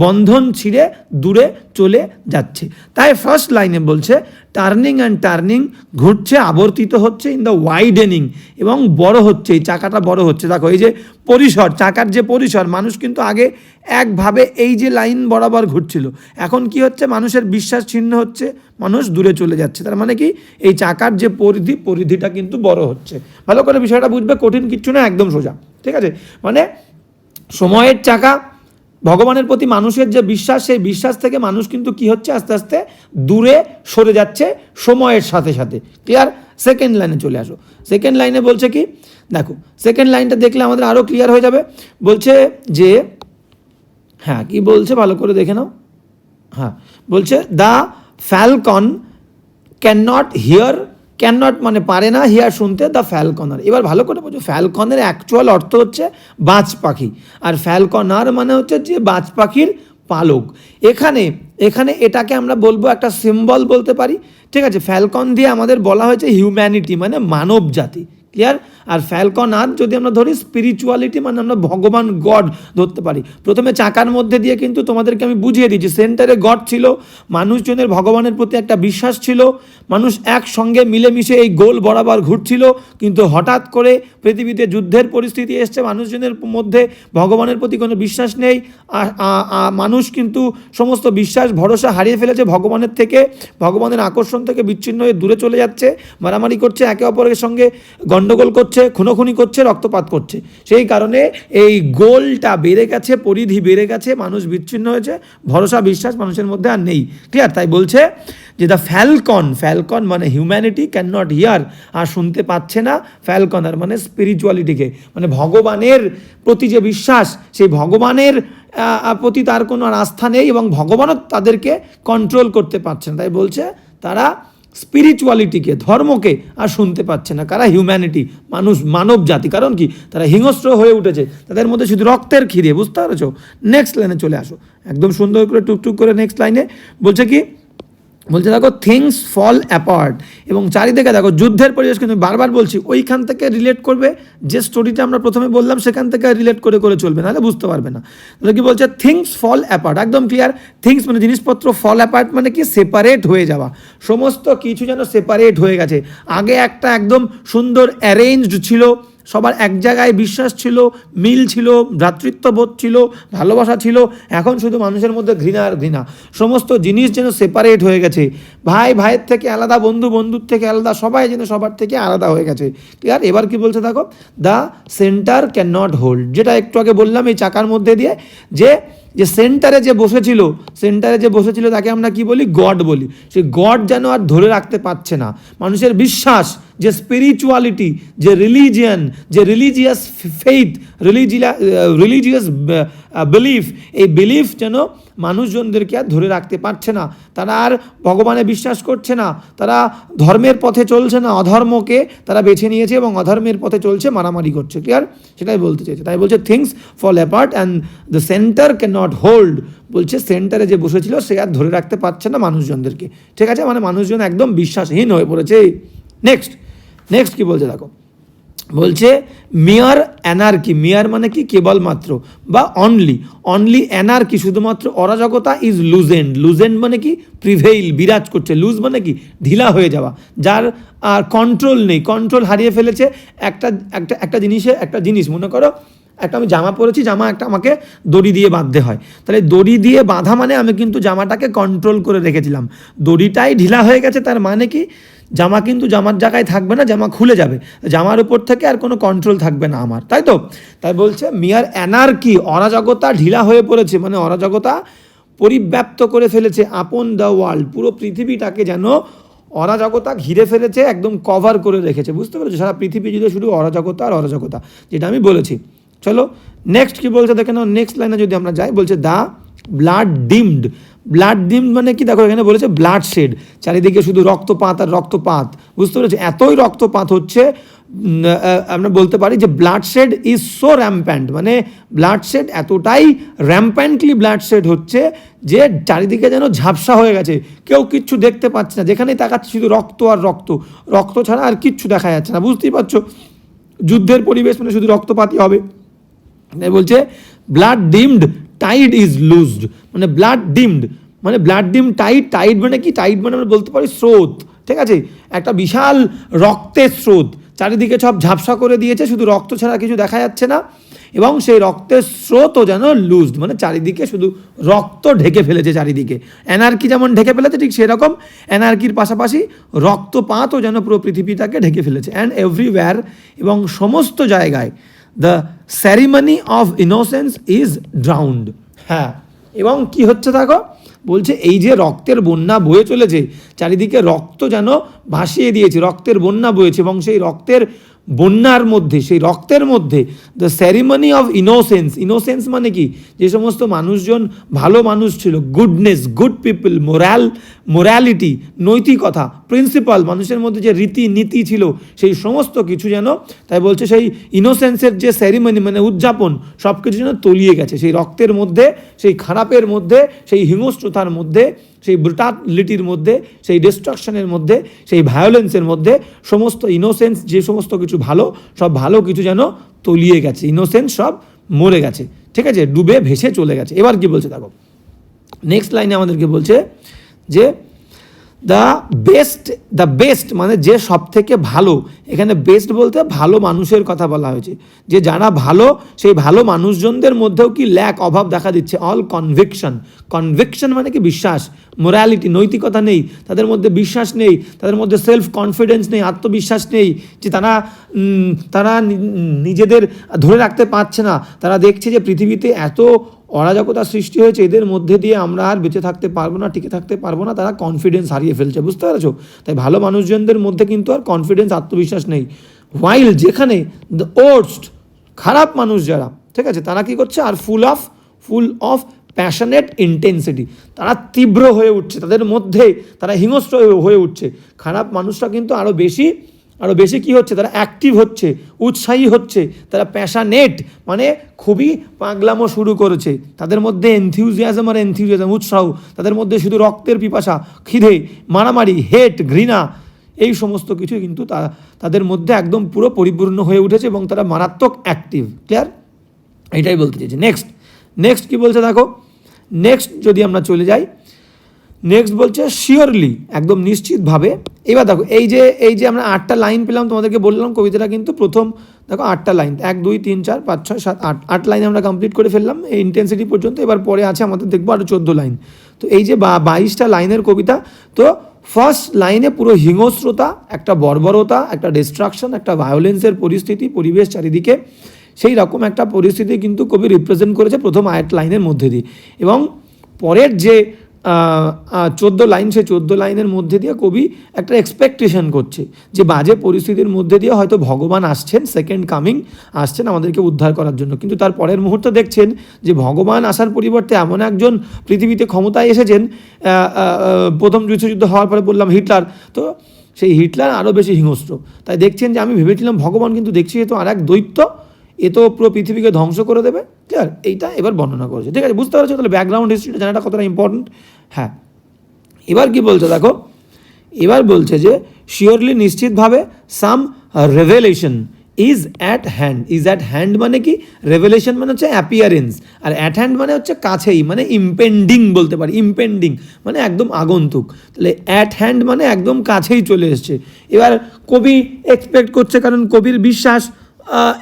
বন্ধন ছিঁড়ে দূরে চলে যাচ্ছে। তাই ফার্স্ট লাইনে বলছে টার্নিং অ্যান্ড টার্নিং, ঘুরছে, আবর্তিত হচ্ছে, ইন দ্য ওয়াইডেনিং, এবং বড় হচ্ছে, এই চাকাটা বড় হচ্ছে। দেখো এই যে পরিসর, চাকার যে পরিসর, মানুষ কিন্তু আগে একভাবে এই যে লাইন বরাবর ঘুরছিল, এখন কি হচ্ছে, মানুষের বিশ্বাস ছিন্ন হচ্ছে, মানুষ দূরে চলে যাচ্ছে। তার মানে কি এই চাকার যে পরিধিটা কিন্তু বড় হচ্ছে। ভালো করে বিষয়টা বুঝবে, কঠিন কিচ্ছু না, একদম সোজা, ঠিক আছে। মানে সময়ের চাকা, ভগবানের প্রতি মানুষের যে বিশ্বাস, সেই বিশ্বাস থেকে মানুষ কিন্তু কি হচ্ছে, আস্তে আস্তে দূরে সরে যাচ্ছে সময়ের সাথে সাথে। ক্লিয়ার? সেকেন্ড লাইনে চলে আসো। সেকেন্ড লাইনে বলছে কি দেখো, সেকেন্ড লাইনটা দেখলে আমাদের আরও ক্লিয়ার হয়ে যাবে। বলছে যে, হ্যাঁ কি বলছে ভালো করে দেখে নাও। হ্যাঁ বলছে the Falcon can not here, can not মানে পারে না, হিয়ার শুনতে, দ্য ফ্যালকনার। এবার ভালো করে বোঝো, ফ্যালকনের অ্যাকচুয়াল অর্থ হচ্ছে বাজ পাখি, আর ফ্যালকনার মানে হচ্ছে যে বাজ পাখির পালক। এখানে এটাকে আমরা বলবো একটা সিম্বল বলতে পারি, ঠিক আছে। ফ্যালকন দিয়ে আমাদের বলা হয়েছে হিউম্যানিটি, মানে মানব জাতি। ক্লিয়ার? আর ফ্যালকন আর্থ যদি আমরা ধরি স্পিরিচুয়ালিটি, মানে আমরা ভগবান গড ধরতে পারি। প্রথমে চাকার মধ্যে দিয়ে কিন্তু তোমাদেরকে আমি বুঝিয়ে দিয়েছি, সেন্টারে গড ছিল, মানুষজনের ভগবানের প্রতি একটা বিশ্বাস ছিল, মানুষ একসঙ্গে মিলেমিশে এই গোল বরাবর ঘুরছিল। কিন্তু হঠাৎ করে পৃথিবীতে যুদ্ধের পরিস্থিতি এসছে, মানুষজনের মধ্যে ভগবানের প্রতি কোনো বিশ্বাস নেই, মানুষ কিন্তু সমস্ত বিশ্বাস ভরসা হারিয়ে ফেলেছে ভগবানের থেকে, ভগবানের আকর্ষণ থেকে বিচ্ছিন্ন হয়ে দূরে চলে যাচ্ছে, মারামারি করছে, একে অপরের সঙ্গে গণ্ডগোল করছে, খুনোখুনি করছে, রক্তপাত করছে। সেই কারণে এই গোলটা বেড়ে গেছে, পরিধি বেড়ে গেছে, মানুষ বিচ্ছিন্ন হয়েছে, ভরসা বিশ্বাস মানুষের মধ্যে আর নেই। ক্লিয়ার? তাই বলছে যে দ্য ফ্যালকন মানে হিউম্যানিটি ক্যান নট হিয়ার, আর শুনতে পাচ্ছে না ফ্যালকন, আর মানে স্পিরিচুয়ালিটিকে, মানে ভগবানের প্রতি যে বিশ্বাস, সেই ভগবানের প্রতি তার কোনো আর আস্থা নেই, এবং ভগবানও তাদেরকে কন্ট্রোল করতে পারছে না। তাই বলছে তারা স্পিরিচুয়ালিটিকে, ধর্মকে আর শুনতে পাচ্ছে না। কারা? হিউম্যানিটি, মানুষ, মানব জাতি। কারণ কি? তারা হিংস্র হয়ে উঠেছে, তাদের মধ্যে শুধু রক্তের খিদে। বুঝতে পারছো? নেক্সট লাইনে চলে আসো, একদম সুন্দর করে টুকটুক করে নেক্সট লাইনে বলছে কি, বলছে দেখো থিংস ফল অ্যাপার্ট, এবং চারিদিকে দেখো যুদ্ধের পরিবেশ। কিন্তু বারবার বলছি ওইখান থেকে রিলেট করবে, যে স্টোরিটা আমরা প্রথমে বললাম সেখান থেকে রিলেট করে করে চলবে, নাহলে বুঝতে পারবে না। তাহলে কি বলছে? থিংস ফল অ্যাপার্ট, একদম ক্লিয়ার। থিংস মানে জিনিসপত্র, ফল অ্যাপার্ট মানে কি? সেপারেট হয়ে যাওয়া। সমস্ত কিছু যেন সেপারেট হয়ে গেছে। আগে একটা একদম সুন্দর অ্যারেঞ্জড ছিল, সবার এক জায়গায় বিশ্বাস ছিল, মিল ছিল, ভ্রাতৃত্ববোধ ছিল, ভালোবাসা ছিল। এখন শুধু মানুষের মধ্যে ঘৃণা আর ঘৃণা। সমস্ত জিনিস যেন সেপারেট হয়ে গেছে, ভাই ভাইয়ের থেকে আলাদা, বন্ধু বন্ধুর থেকে আলাদা, সবাই যেন সবার থেকে আলাদা হয়ে গেছে। ক্লিয়ার? এবার কি বলছে দেখো, the centre cannot hold, যেটা একটু আগে বললাম এই চাকার মধ্যে দিয়ে, যে সেন্টারে যে বসেছিল তাকে আমরা কি বলি? গড বলি। সেই গড যেন আর ধরে রাখতে পারছে না। মানুষের বিশ্বাস, যে স্পিরিচুয়ালিটি, যে রিলিজিয়ান, যে রিলিজিয়াস ফেইথ, রিলিজিয়াস বিলিফ, এই বিলিফ যেন মানুষজনদেরকে আর ধরে রাখতে পারছে না। তারা আর ভগবানে বিশ্বাস করছে না, তারা ধর্মের পথে চলছে না, অধর্মকে তারা বেছে নিয়েছে এবং অধর্মের পথে চলছে, মারামারি করছে। ক্লিয়ার? সেটাই বলতে চাইছে। তাই বলছে things fall apart and the centre cannot hold. বলছে সেন্টারে যে বসেছিল সে আর ধরে রাখতে পারছে না মানুষজনদেরকে। ঠিক আছে? মানে মানুষজন একদম বিশ্বাসহীন হয়ে পড়েছে। নেক্সট কি বলছে দেখো, বলছে মিয়ার অ্যানার্কি। মিয়ার মানে কি? কেবলমাত্র বা অনলি অ্যানার্কি, শুধুমাত্র অরাজকতা ইজ লুজেন্ড মানে কি? প্রিভেইল, বিরাজ করছে। লুজ মানে কি? ঢিলা হয়ে যাওয়া, যার আর কন্ট্রোল নেই, কন্ট্রোল হারিয়ে ফেলেছে। একটা জিনিস মনে করো, একটা আমি জামা পরেছি, জামা একটা আমাকে দড়ি দিয়ে বাঁধতে হয়, তাহলে দড়ি দিয়ে বাঁধা মানে আমি কিন্তু জামাটাকে কন্ট্রোল করে রেখেছিলাম। দড়িটাই ঢিলা হয়ে গেছে, তার মানে কি? জামা কিন্তু জামার জায়গায় থাকবে না, জামা খুলে যাবে, জামার উপর থেকে আর কোনো কন্ট্রোল থাকবে না আমার, তাই তো? তাই বলছে মিয়ার অ্যানার্কি, অরাজকতা ঢিলা হয়ে পড়েছে, মানে অরাজকতা পরিব্যাপ্ত করে ফেলেছে আপন দ্য ওয়ার্ল্ড, পুরো পৃথিবীটাকে যেন অরাজকতা ঘিরে ফেলেছে, একদম কভার করে রেখেছে। বুঝতে পেরেছো? সারা পৃথিবী জুড়ে শুধু অরাজকতা আর অরাজকতা, যেটা আমি বলেছি। চলো নেক্সট কি বলছে দেখে নাও। নেক্সট লাইনে যদি আমরা যাই, বলছে দ্য ব্লাড ডিমড মানে কি? দেখো এখানে বলেছে ব্লাড শেড, চারিদিকে শুধু রক্তপাত আর রক্তপাত। বুঝতে পেরেছো? এতই রক্তপাত হচ্ছে, আমরা বলতে পারি যে ব্লাড শেড ইজ সো র্যাম্প্যান্ট, মানে ব্লাড শেড এতটাই র্যাম্প্যান্টলি ব্লাড শেড হচ্ছে যে চারিদিকে যেন ঝাপসা হয়ে গেছে, কেউ কিচ্ছু দেখতে পাচ্ছে না, যেখানেই তাকাচ্ছে শুধু রক্ত আর রক্ত ছাড়া আর কিচ্ছু দেখা যাচ্ছে না। বুঝতেই পারছো? যুদ্ধের পরিবেশ মানে শুধু রক্তপাতই হবে। বলছে ব্লাড ডিমড টাইড ইজ লুজড, মানে ব্লাড ডিম টাইড মানে কি? টাইড মানে আমরা বলতে পারি স্রোত। ঠিক আছে? একটা বিশাল রক্তের স্রোত চারিদিকে সব ঝাপসা করে দিয়েছে, শুধু রক্ত ছাড়া কিছু দেখা যাচ্ছে না, এবং সেই রক্তের স্রোতও যেন লুজড, মানে চারিদিকে শুধু রক্ত ঢেকে ফেলেছে চারিদিকে। অ্যানার্কি যেমন ঢেকে ফেলেছে, ঠিক সেরকম অ্যানার্কির পাশাপাশি রক্তপাতও যেন পুরো পৃথিবীটাকে ঢেকে ফেলেছে। অ্যান্ড এভরিওয়্যার, এবং সমস্ত জায়গায়, the ceremony of innocence is drowned. হ্যাঁ, এবং কি হচ্ছে দেখো, বলছে এই যে রক্তের বন্যা বয়ে চলেছে, চারিদিকে রক্ত যেন ভাসিয়ে দিয়েছে, রক্তের বন্যা বয়েছে, এবং সেই রক্তের বন্যার মধ্যে, সেই রক্তের মধ্যে দ্য সেরিমনি অফ ইনোসেন্স মানে কি? যে সমস্ত মানুষজন ভালো মানুষ ছিল, গুডনেস, গুড পিপল, মোরালিটি, নৈতিকতা, প্রিন্সিপাল, মানুষের মধ্যে যে রীতি নীতি ছিল, সেই সমস্ত কিছু যেন, তাই বলছে সেই ইনোসেন্সের যে সেরিমনি মানে উদযাপন, সব কিছু যেন তলিয়ে গেছে সেই রক্তের মধ্যে, সেই খারাপের মধ্যে, সেই হিংস্রতার মধ্যে, সেই ব্রুটালিটির মধ্যে, সেই ডিস্ট্রাকশনের মধ্যে, সেই ভায়োলেন্সের মধ্যে সমস্ত ইনোসেন্স, যে সমস্ত কিছু ভালো, সব ভালো কিছু যেন তলিয়ে গেছে, ইনোসেন্স সব মরে গেছে, ঠিক আছে, ডুবে ভেসে চলে গেছে। এবার কি বলছে দেখো, নেক্সট লাইনে আমাদেরকে বলছে যে দ্য বেস্ট মানে যে সব থেকে ভালো, এখানে বেস্ট বলতে ভালো মানুষের কথা বলা হয়েছে, যে যারা ভালো সেই ভালো মানুষজনদের মধ্যেও কি অভাব দেখা দিচ্ছে। অল কনভিকশন মানে কি বিশ্বাস, মোরালিটি নৈতিকতা নেই তাদের মধ্যে, বিশ্বাস নেই তাদের মধ্যে, সেলফ কনফিডেন্স নেই, আত্মবিশ্বাস নেই, যে তারা নিজেদের ধরে রাখতে পারছে না, তারা দেখছে যে পৃথিবীতে এত অরাজকতা সৃষ্টি হয়েছে, এদের মধ্যে দিয়ে আমরা আর বেঁচে থাকতে পারবো না, টিকে থাকতে পারবো না, তারা কনফিডেন্স হারিয়ে ফেলছে, বুঝতে পারছো? তাই ভালো মানুষজনদের মধ্যে কিন্তু আর কনফিডেন্স, আত্মবিশ্বাস নেই। হোয়াইল যেখানে দ্য ওর্স্ট খারাপ মানুষ যারা, ঠিক আছে, তারা কি করছে, আর ফুল অফ প্যাশনেট ইন্টেন্সিটি, তারা তীব্র হয়ে উঠছে, তাদের মধ্যে তারা হিংস্র হয়ে উঠছে। খারাপ মানুষরা কিন্তু আরও বেশি কি হচ্ছে, তারা অ্যাক্টিভ হচ্ছে, উৎসাহী হচ্ছে, তারা প্যাশানেট মানে খুবই পাগলামো শুরু করেছে, তাদের মধ্যে এনথিউজিয়াজম, উৎসাহ, তাদের মধ্যে শুধু রক্তের পিপাসা, খিদে, মারামারি, হেট, ঘৃণা, এই সমস্ত কিছু কিন্তু তাদের মধ্যে একদম পুরো পরিপূর্ণ হয়ে উঠেছে এবং তারা মারাত্মক অ্যাক্টিভ। ক্লিয়ার? এটাই বলতে চাইছে। নেক্সট কি বলছে দেখো, নেক্সট যদি আমরা চলে যাই, নেক্সট বলছে শিওরলি, একদম নিশ্চিতভাবে। এবার দেখো এই যে আমরা 8টা লাইন পেলাম, তোমাদেরকে বললাম কবিতাটা কিন্তু প্রথম দেখো 8টা লাইন, 1 2 3 4 5 6 7 8 লাইন আমরা কমপ্লিট করে ফেললাম এই ইন্টেন্সিটি পর্যন্ত। এবার পরে আছে আমাদের দেখবো আরও 14 লাইন। তো এই যে 22টা লাইনের কবিতা, তো ফার্স্ট লাইনে পুরো হিংস্রতা, একটা বর্বরতা, একটা ডিস্ট্রাকশন, একটা ভায়োলেন্সের পরিস্থিতি, পরিবেশ চারিদিকে, সেই রকম একটা পরিস্থিতি কিন্তু কবি রিপ্রেজেন্ট করেছে প্রথম 8 লাইনের মধ্যে দিয়ে। এবং পরের যে 14 লাইন, সেই 14 লাইনের মধ্যে দিয়ে কবি একটা এক্সপেকটেশন করছে যে বাজে পরিস্থিতির মধ্যে দিয়ে হয়তো ভগবান আসছেন, সেকেন্ড কামিং আসছেন আমাদেরকে উদ্ধার করার জন্য। কিন্তু তার পরের মুহূর্তে দেখছেন যে ভগবান আসার পরিবর্তে এমন একজন পৃথিবীতে ক্ষমতায় এসেছেন, প্রথম বিশ্বযুদ্ধ হওয়ার পরে বললাম হিটলার, তো সেই হিটলার আরও বেশি হিংস্র। তাই দেখছেন যে আমি ভেবেছিলাম ভগবান, কিন্তু দেখছি এ তো আর এক দৈত্য, এ তো পুরো পৃথিবীকে ধ্বংস করে দেবে। ক্লিয়ার? এইটা এবার বর্ণনা করেছে, ঠিক আছে, বুঝতে পারছো? তাহলে ব্যাকগ্রাউন্ড হিস্ট্রিটা জানাটা কতটা ইম্পর্টেন্ট। হ্যাঁ, এবার কি বলছে দেখো, এবার বলছে যে শিওরলি নিশ্চিতভাবে সাম রেভেলেশন ইজ অ্যাট হ্যান্ড মানে কি, রেভেলেশন মানে হচ্ছে অ্যাপিয়ারেন্স, আর অ্যাট হ্যান্ড মানে হচ্ছে কাছেই, মানে ইম্পেন্ডিং বলতে পারি, ইম্পেন্ডিং মানে একদম আগন্তুক। তাহলে অ্যাট হ্যান্ড মানে একদম কাছেই চলে এসছে। এবার কবি এক্সপেক্ট করছে, কারণ কবির বিশ্বাস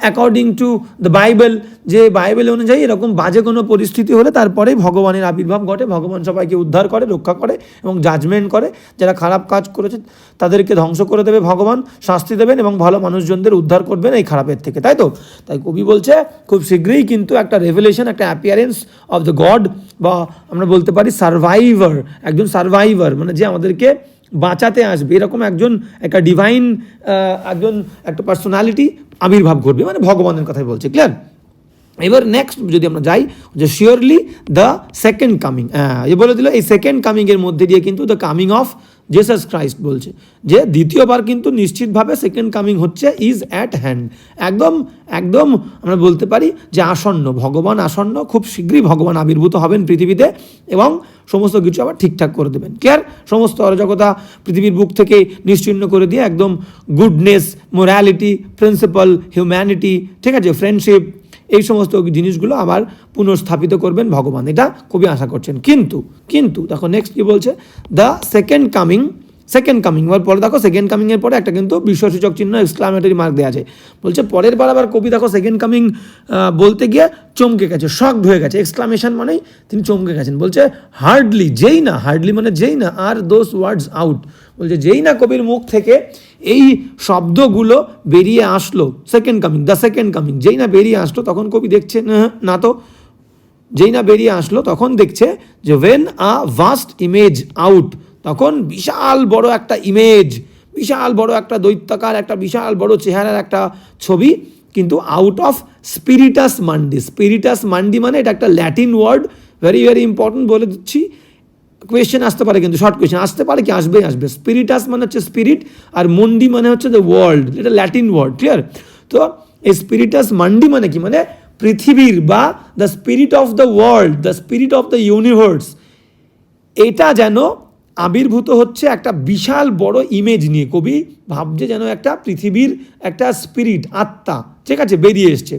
অ্যাকর্ডিং টু দ্য বাইবেল, যে বাইবেল অনুযায়ী এরকম বাজে কোনো পরিস্থিতি হলে তারপরেই ভগবানের আবির্ভাব ঘটে, ভগবান সবাইকে উদ্ধার করে, রক্ষা করে এবং জাজমেন্ট করে, যারা খারাপ কাজ করেছে তাদেরকে ধ্বংস করে দেবে ভগবান, শাস্তি দেবেন এবং ভালো মানুষজনদের উদ্ধার করবেন এই খারাপের থেকে, তাই তো? তাই কবি বলছে খুব শীঘ্রই কিন্তু একটা রেভেলেশন, একটা অ্যাপিয়ারেন্স অফ দ্য গড, বা আমরা বলতে পারি সার্ভাইভার, একজন সার্ভাইভার মানে যে আমাদেরকে বাঁচাতে আসবে, এরকম একজন একটা ডিভাইন একটা পার্সোনালিটি আবির্ভাব ঘটবে, মানে ভগবানের কথাই বলছে। ক্লিয়ার? এবার নেক্সট যদি আমরা যাই, যে শিওরলি দ্য সেকেন্ড কামিং, এ বলে দিল এই সেকেন্ড কামিংয়ের মধ্যে দিয়ে কিন্তু the coming of Jesus Christ বলছে, যে দ্বিতীয়বার কিন্তু নিশ্চিতভাবে সেকেন্ড কামিং হচ্ছে, ইজ অ্যাট হ্যান্ড, একদম আমরা বলতে পারি যে আসন্ন, ভগবান আসন্ন, খুব শীঘ্রই ভগবান আবির্ভূত হবেন পৃথিবীতে এবং সমস্ত কিছু আবার ঠিকঠাক করে দেবেন। ক্লিয়ার? সমস্ত অরাজকতা পৃথিবীর বুক থেকে নিশ্চিহ্ন করে দিয়ে একদম গুডনেস, মোরালিটি, প্রিন্সিপাল, হিউম্যানিটি, ঠিক আছে, ফ্রেন্ডশিপ, এই সমস্ত জিনিসগুলো আবার পুনঃস্থাপিত করবেন ভগবান, এটা খুবই আশা করছেন। কিন্তু দেখো নেক্সট কি বলছে, দ্য সেকেন্ড কামিং এর পরে দেখো, সেকেন্ড কামিংয়ের পরে একটা কিন্তু বিস্ময়সূচক চিহ্ন, এক্সক্লামেটরি মার্ক দেওয়া আছে। বলছে পরের বার আবার কবি দেখো সেকেন্ড কামিং বলতে গিয়ে চমকে গেছে, শকড হয়ে গেছে, এক্সক্লামেশন মানেই তিনি চমকে গেছেন। বলছে হার্ডলি মানে যেই না আর দোজ ওয়ার্ডস আউট, বলছে যেই না কবির মুখ থেকে এই শব্দগুলো বেরিয়ে আসলো, দ্য সেকেন্ড কামিং যেই না বেরিয়ে আসলো, তখন কবি দেখছে না তো, যেই না বেরিয়ে আসলো তখন দেখছে যে when a vast image out, তখন বিশাল বড় একটা ইমেজ, বিশাল বড় একটা দৈত্যাকার, একটা বিশাল বড় চেহারার একটা ছবি কিন্তু আউট অফ স্পিরিটাস মান্ডি মানে এটা একটা Latin word, very very important বলে দিচ্ছি, কোয়েশ্চেন আসতে পারে, কিন্তু শর্ট কোয়েশ্চেন আসতে পারে, কি আসবে। স্পিরিটাস মানে হচ্ছে স্পিরিট, আর মন্ডি মানে হচ্ছে দ্য ওয়ার্ল্ড, এটা ল্যাটিন ওয়ার্ড। ক্লিয়ার? তো এই স্পিরিটাস মান্ডি মানে কি, মানে পৃথিবীর বা the spirit of the world, the spirit of the universe, এটা যেন আবির্ভূত হচ্ছে একটা বিশাল বড় ইমেজ নিয়ে। কবি ভাবছে যেন একটা পৃথিবীর একটা স্পিরিট, আত্মা, ঠিক আছে, বেরিয়ে এসছে।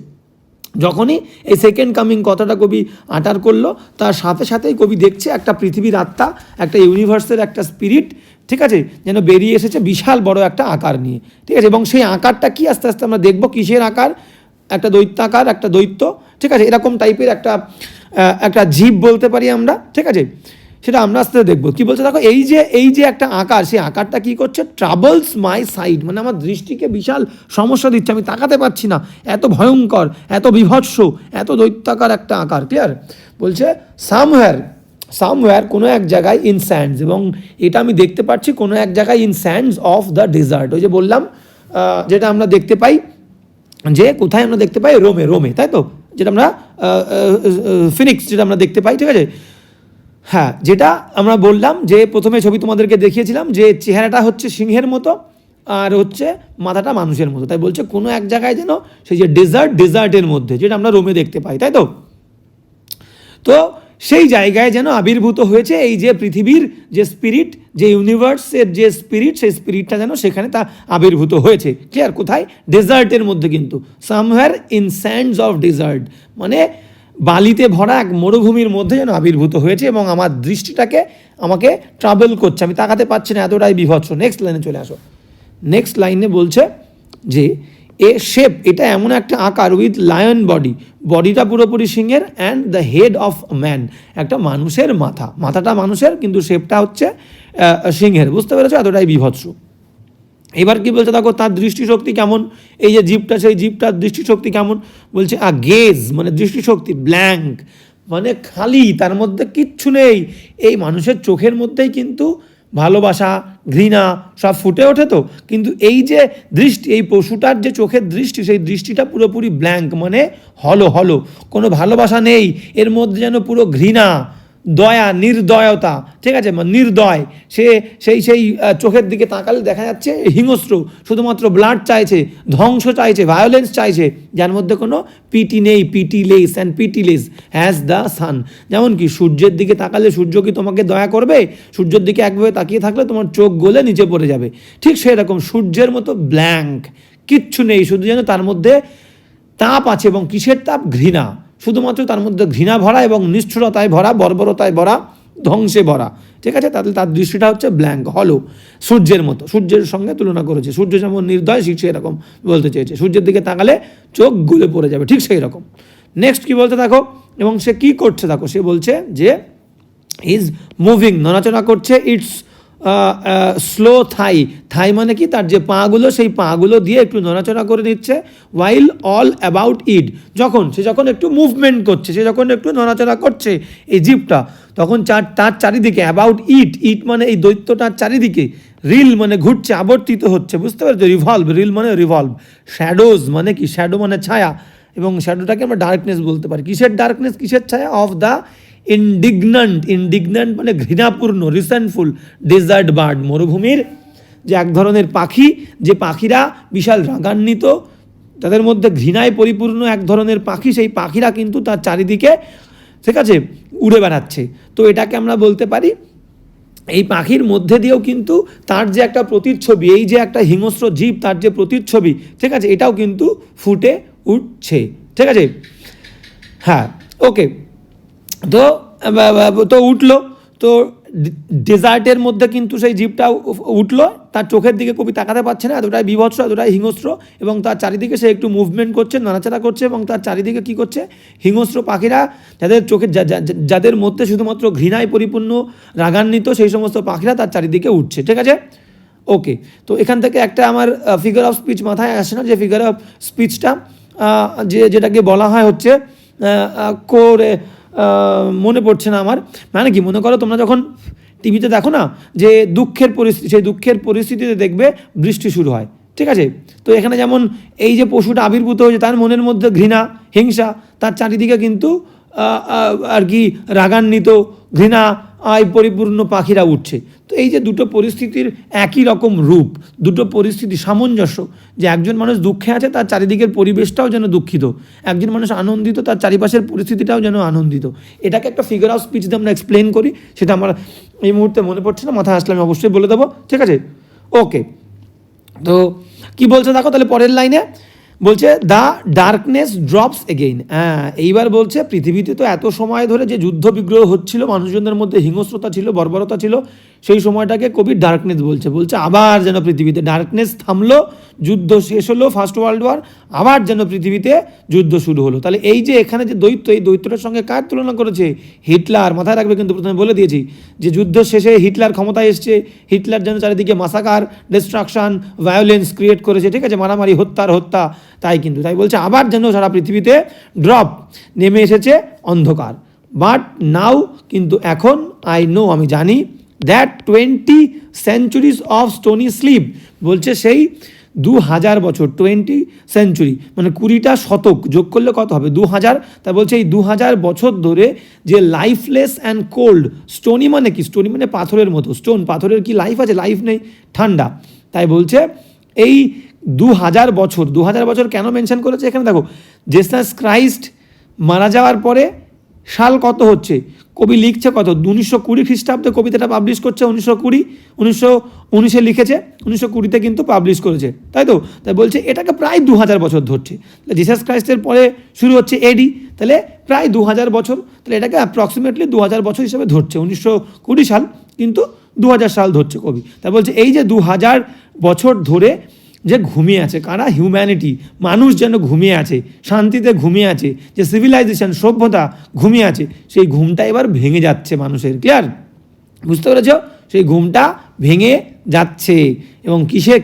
যখনই এই সেকেন্ড কামিং কথাটা কবি আটার করলো, তার সাথে সাথেই কবি দেখছে একটা পৃথিবীর আত্মা, একটা ইউনিভার্সের একটা স্পিরিট, ঠিক আছে, যেন বেরিয়ে এসেছে বিশাল বড় একটা আকার নিয়ে, ঠিক আছে। এবং সেই আকারটা কি আস্তে আস্তে আমরা দেখব, কিসের আকার, একটা দৈত্যাকার, একটা দৈত্য, ঠিক আছে, এরকম টাইপের একটা জীব বলতে পারি আমরা, ঠিক আছে। সেটা আমরা আস্তে আস্তে দেখবো। কী বলছে দেখো, এই যে একটা আকার, সেই আকারটা কী করছে, ট্রাবলস মাই সাইট, মানে আমার দৃষ্টিকে বিশাল সমস্যা দিচ্ছে, আমি তাকাতে পারছি না, এত ভয়ঙ্কর, এত বিভৎস, এত দৈত্যাকার একটা আকার। ক্লিয়ার? বলছে সামওয়্যার কোনো এক জায়গায় ইন স্যান্ডস, এবং এটা আমি দেখতে পাচ্ছি কোনো এক জায়গায় in sands of the desert. ওই যে বললাম যেটা আমরা দেখতে পাই, যে কোথায় আমরা দেখতে পাই, রোমে, তাই তো, যেটা আমরা ফিনিক্স যেটা আমরা দেখতে পাই, ঠিক আছে। হ্যাঁ, যেটা আমরা বললাম যে প্রথমে ছবি তোমাদেরকে দেখিয়েছিলাম যে চেহারাটা হচ্ছে সিংহের মতো আর হচ্ছে মাথাটা মানুষের মতো। তাই বলছে কোনো এক জায়গায় যেন সেই যে ডেজার্টের মধ্যে, যেটা আমরা রোমে দেখতে পাই, তাই তো। তো সেই জায়গায় যেন আবির্ভূত হয়েছে এই যে পৃথিবীর যে স্পিরিট, যে ইউনিভার্সের যে স্পিরিট, সেই স্পিরিটটা যেন সেখানে তা আবির্ভূত হয়েছে। ক্লিয়ার? কোথায়? ডেজার্টের মধ্যে, কিন্তু somewhere in sands of desert, মানে বালিতে ভরা এক মরুভূমির মধ্যে যেন আবির্ভূত হয়েছে, এবং আমার দৃষ্টিটাকে আমাকে ট্রাভেল করছে, আমি তাকাতে পারছি না, এতটাই বিভৎস। নেক্সট লাইনে চলে আসো। নেক্সট লাইনে বলছে যে এ শেপ, এটা এমন একটা আকার উইথ লায়ন বডিটা পুরোপুরি সিংহের, and the head of man, একটা মানুষের মাথাটা মানুষের, কিন্তু শেপটা হচ্ছে সিংহের। বুঝতে পেরেছো? এতটাই বিভৎস। এবার কি বলছে দেখো, তার দৃষ্টিশক্তি কেমন, এই যে জীবটা, সেই জীবটার দৃষ্টিশক্তি কেমন, বলছে গেজ মানে দৃষ্টিশক্তি, ব্ল্যাঙ্ক মানে খালি, তার মধ্যে কিচ্ছু নেই। এই মানুষের চোখের মধ্যেই কিন্তু ভালোবাসা, ঘৃণা সব ফুটে ওঠে তো, কিন্তু এই যে দৃষ্টি, এই পশুটার যে চোখের দৃষ্টি, সেই দৃষ্টিটা পুরোপুরি ব্ল্যাঙ্ক, মানে হলো, কোনো ভালোবাসা নেই এর মধ্যে, যেন পুরো ঘৃণা, দয়া, নির্দয়তা, ঠিক আছে, নির্দয়। সেই চোখের দিকে তাকালে দেখা যাচ্ছে হিংস্র, শুধুমাত্র ব্লাড চাইছে, ধ্বংস চাইছে, ভায়োলেন্স চাইছে, যার মধ্যে কোনো পিটি নেই, পিটিলেস অ্যান্ড পিটিলেস হ্যাজ দ্য সান। যেমন কি সূর্যের দিকে তাকালে সূর্য কি তোমাকে দয়া করবে? সূর্যের দিকে একভাবে তাকিয়ে থাকলে তোমার চোখ গলে নিচে পড়ে যাবে। ঠিক সেই রকম সূর্যের মতো ব্ল্যাঙ্ক, কিচ্ছু নেই, শুধু যেন তার মধ্যে তাপ আছে, এবং কিসের তাপ? ঘৃণা, শুধুমাত্র তার মধ্যে ঘৃণা ভরা এবং নিষ্ঠুরতায় ভরা, বর্বরতায় ভরা, ধ্বংসে ভরা, ঠিক আছে। তাহলে তার দৃষ্টিটা হচ্ছে ব্ল্যাঙ্ক, হলো, সূর্যের মতো, সূর্যের সঙ্গে তুলনা করেছে। সূর্য যেমন নির্দয়, ঠিক সেই রকম বলতে চেয়েছে, সূর্যের দিকে তাকালে চোখ গলে পড়ে যাবে, ঠিক সেই রকম। নেক্সট কি বলতে দেখো, এবং সে কি করছে দেখো, সে বলছে যে মুভিং, নড়াচড়া করছে, ইটস স্লো থাই মানে কি, তার যে পাগুলো, সেই পাগুলো দিয়ে একটু নড়াচড়া করে নিচ্ছে, ওয়াইল অল অ্যাবাউট ইট, সে যখন একটু মুভমেন্ট করছে, সে যখন একটু নড়াচড়া করছে এই জীবটা, তখন তার চারিদিকে, অ্যাবাউট ইট মানে এই দৈত্যটার চারিদিকে, রিল মানে ঘুরছে, আবর্তিত হচ্ছে, বুঝতে পারছো, রিল মানে রিভলভ, শ্যাডোজ মানে কি, শ্যাডো মানে ছায়া, এবং শ্যাডোটাকে আমরা ডার্কনেস বলতে পারি। কিসের ডার্কনেস, কিসের ছায়া? অফ দ্য ইন্ডিগন্যান্ট মানে ঘৃণাপূর্ণ, রিসেন্টফুল ডেজার্ট বার্ড, মরুভূমির যে এক ধরনের পাখি, যে পাখিরা বিশাল রাগান্বিত, তাদের মধ্যে ঘৃণায় পরিপূর্ণ এক ধরনের পাখি, সেই পাখিরা কিন্তু তার চারিদিকে, ঠিক আছে, উড়ে বেড়াচ্ছে। তো এটাকে আমরা বলতে পারি, এই পাখির মধ্যে দিয়েও কিন্তু তার যে একটা প্রতিচ্ছবি, এই যে একটা হিংস্র জীব, তার যে প্রতিচ্ছবি, ঠিক আছে, এটাও কিন্তু ফুটে উঠছে, ঠিক আছে। হ্যাঁ, ওকে, তো উঠলো, তো ডেজার্টের মধ্যে কিন্তু সেই জীবটা উঠলো, তার চোখের দিকে কবি তাকাতে পারছে না, এতটাই বিভৎস, এতটাই হিংস্র, এবং তার চারিদিকে সে একটু মুভমেন্ট করছে, নাড়াচাড়া করছে, এবং তার চারিদিকে কী করছে, হিংস্র পাখিরা, যাদের মধ্যে শুধুমাত্র ঘৃণায় পরিপূর্ণ, রাগান্বিত, সেই সমস্ত পাখিরা তার চারিদিকে উঠছে, ঠিক আছে। ওকে, তো এখান থেকে একটা আমার ফিগার অফ স্পিচ মাথায় আসে না, যে ফিগার অফ স্পিচটা যেটাকে বলা হয় হচ্ছে মনে পড়ছে না আমার, মানে কি, মনে করো তোমরা যখন টিভিতে দেখো না যে দুঃখের পরিস্থিতি, সেই দুঃখের পরিস্থিতিতে দেখবে বৃষ্টি শুরু হয়, ঠিক আছে। তো এখানে যেমন এই যে পশুটা আবির্ভূত হয়েছে, তার মনের মধ্যে ঘৃণা, হিংসা, তার চারিদিকে কিন্তু আর কি রাগান্বিত, ঘৃণা এই পরিপূর্ণ পাখিরা উঠছে। তো এই যে দুটো পরিস্থিতির একই রকম রূপ, দুটো পরিস্থিতি সামঞ্জস্য, যে একজন মানুষ দুঃখে আছে তার চারিদিকের পরিবেশটাও যেন দুঃখিত, একজন মানুষ আনন্দিত তার চারিপাশের পরিস্থিতিটাও যেন আনন্দিত। এটাকে একটা ফিগার অফ স্পিচ দিয়ে আমরা এক্সপ্লেন করি, সেটা আমার এই মুহূর্তে মনে পড়ছে না, মাথায় আসলে আমি অবশ্যই বলে দেবো, ঠিক আছে? ওকে, তো কি বলছে দেখো তাহলে পরের লাইনে বলছে দ্য ডার্কনেস ড্রপস এগেইন। এইবার বলছে পৃথিবীতে তো এত সময় ধরে যে যুদ্ধ বিগ্রহ হচ্ছিল, মানুষজনের মধ্যে হিংস্রতা ছিল, বর্বরতা ছিল, সেই সময়টাকে কবি ডার্কনেস বলছে আবার যেন পৃথিবীতে ডার্কনেস থামলো, যুদ্ধ শেষ হলো, ফার্স্ট ওয়ার্ল্ড ওয়ার, আবার যেন পৃথিবীতে যুদ্ধ শুরু হলো। তাহলে এই যে এখানে যে দৈত্য, এই দৈত্যটার সঙ্গে কার তুলনা করেছে? হিটলার। মাথায় রাখবে কিন্তু, প্রথমে বলে দিয়েছি যে যুদ্ধ শেষে হিটলার ক্ষমতায় এসছে, হিটলার যেন চারিদিকে মাসাকার, ডিস্ট্রাকশন, ভায়োলেন্স ক্রিয়েট করেছে, ঠিক আছে, মারামারি, হত্যা, তাই কিন্তু তাই বলছে আবার যেন সারা পৃথিবীতে ড্রপ নেমে এসেছে অন্ধকার। বাট নাও, কিন্তু এখন, আই নো, আমি জানি, that 20 centuries of stony sleep, বলছে সেই 2000 বছর, 20 সেঞ্চুরি মানে 20টা শতক যোগ করলে কত হবে? 2000। তাই বলছে এই 2000 বছর ধরে যে লাইফলেস অ্যান্ড কোল্ড, স্টোনি মানে কি? স্টোনি মানে পাথরের মতো, স্টোন, পাথরের কি লাইফ আছে? লাইফ নেই, ঠান্ডা। তাই বলছে এই 2000 বছর, 2000 বছর কেন মেনশন করেছে এখানে? দেখো, জেসাস ক্রাইস্ট মারা যাওয়ার পরে সাল কত হচ্ছে? কবি লিখছে কত? 1920 খ্রিস্টাব্দে কবিতাটা পাবলিশ করছে, 1919 লিখেছে, 1920 কিন্তু পাবলিশ করেছে, তাই তো? তাই বলছে এটাকে প্রায় 2000 বছর ধরছে। তাহলে জিসাস ক্রাইস্টের পরে শুরু হচ্ছে এডি, তাহলে প্রায় 2000 বছর, তাহলে এটাকে অ্যাপ্রক্সিমেটলি 2000 বছর হিসেবে ধরছে। 1920 সাল কিন্তু 2000 সাল ধরছে কবি। তাই বলছে এই যে 2000 বছর ধরে যে ঘুমিয়ে আছে, কারা? হিউম্যানিটি, মানুষ যেন ঘুমিয়ে আছে, শান্তিতে ঘুমিয়ে আছে, যে সিভিলাইজেশন, সভ্যতা ঘুমিয়ে আছে, সেই ঘুমটা এবার ভেঙে যাচ্ছে মানুষের। ক্লিয়ার? বুঝতে পেরেছ? সেই ঘুমটা ভেঙে যাচ্ছে। এবং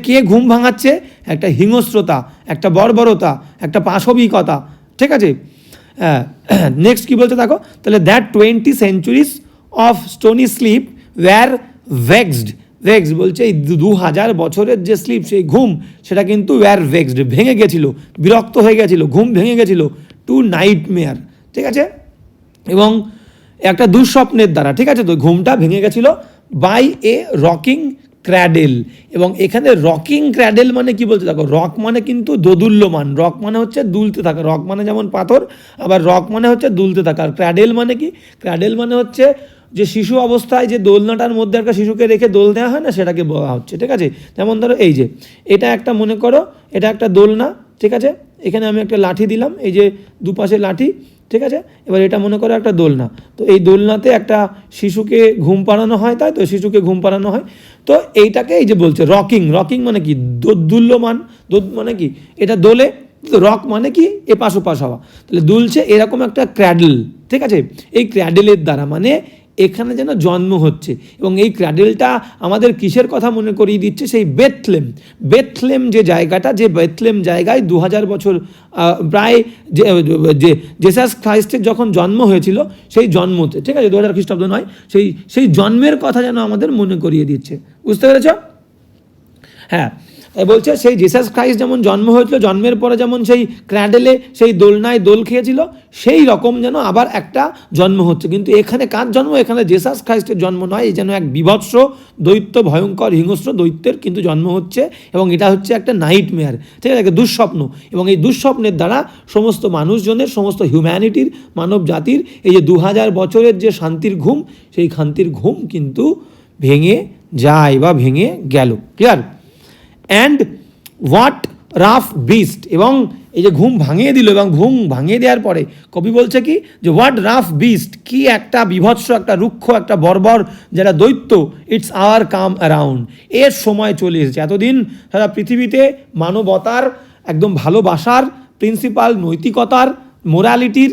কে ঘুম ভাঙাচ্ছে? একটা হিংস্রতা, একটা বর্বরতা, একটা পাশবিকতা, ঠিক আছে? নেক্সট কি বলছে দেখো, তাহলে that 20 centuries of stony sleep were vexed বলছে এই 2000 বছরের যে স্লিপ, সেই ঘুম, সেটা কিন্তু ওয়্যার ভেক্সড, ভেঙে গেছিল, বিরক্ত হয়ে গেছিল, ঘুম ভেঙে গেছিল, টু নাইটমেয়ার, ঠিক আছে, এবং একটা দুঃস্বপ্নের দ্বারা, ঠিক আছে? তো ঘুমটা ভেঙে গেছিল বাই এ রকিং ক্র্যাডেল। এবং এখানে রকিং ক্র্যাডেল মানে কি বলছে দেখো, রক মানে কিন্তু দোদুল্যমান, রক মানে হচ্ছে দুলতে থাকা, রক মানে যেমন পাথর, আবার রক মানে হচ্ছে দুলতে থাকা। আর ক্র্যাডেল মানে কি? ক্র্যাডেল মানে হচ্ছে যে শিশু অবস্থায় যে দোলনাটার মধ্যে একটা শিশুকে রেখে দোল দেওয়া হয় না, সেটাকে বলা হচ্ছে, ঠিক আছে? যেমন ধরো এই যে এটা একটা, মনে করো এটা একটা দোলনা, ঠিক আছে? এখানে আমি একটা লাঠি দিলাম, এই যে দুপাশে লাঠি, ঠিক আছে? এবার এটা মনে করো একটা দোলনা, তো এই দোলনাতে একটা শিশুকে ঘুম পাড়ানো হয়, তাই তো? শিশুকে ঘুম পাড়ানো হয়, তো এইটাকে এই যে বলছে রকিং মানে কি? দুল্যমান, মানে কি? এটা দোলে, রক মানে কি? এপাশ ওপাশ হওয়া, তাহলে দুলছে, এরকম একটা ক্র্যাডেল, ঠিক আছে? এই ক্র্যাডেলের দ্বারা মানে এখানে যেন জন্ম হচ্ছে। এবং এই ক্র্যাডেলটা আমাদের কিসের কথা মনে করিয়ে দিচ্ছে? সেই বেথলেম যে জায়গাটা, যে বেথলেম জায়গায় 2000 বছর প্রায় যে জেসাস খ্রাইস্টের যখন জন্ম হয়েছিল, সেই জন্মতে, ঠিক আছে, 2000 খ্রিস্টাব্দ নয়, সেই জন্মের কথা যেন আমাদের মনে করিয়ে দিচ্ছে। বুঝতে পেরেছ? হ্যাঁ, তাই বলছে সেই জিসাস ক্রাইস্ট যেমন জন্ম হয়েছিল, জন্মের পরে যেমন সেই ক্র্যাডেলে, সেই দোলনায় দোল খেয়েছিল, সেই রকম যেন আবার একটা জন্ম হচ্ছে। কিন্তু এখানে কার জন্ম? এখানে জিসাস ক্রাইস্টের জন্ম নয়, এই যেন এক বিভৎস দৈত্য, ভয়ঙ্কর হিংস্র দৈত্যের কিন্তু জন্ম হচ্ছে। এবং এটা হচ্ছে একটা নাইটমেয়ার, ঠিক আছে, দুঃস্বপ্ন। এবং এই দুঃস্বপ্নের দ্বারা সমস্ত মানুষজনের, সমস্ত হিউম্যানিটির, মানব জাতির এই যে 2000 বছরের যে শান্তির ঘুম, সেই শান্তির ঘুম কিন্তু ভেঙে যায় বা ভেঙে গেল। Clear? And what rough beast, এবং এই যে ঘুম ভাঙিয়ে দিল, এবং ঘুম ভাঙিয়ে দেওয়ার পরে কবি বলছে কি, যে হোয়াট রাফ বিস্ট, কি একটা বিভৎস, একটা রুক্ষ, একটা বর্বর যেটা দৈত্য, ইটস আওয়ার কাম অ্যারাউন্ড, এর সময় চলে এসেছে। এতদিন সারা পৃথিবীতে মানবতার, একদম ভালোবাসার, প্রিন্সিপাল, নৈতিকতার, মোরালিটির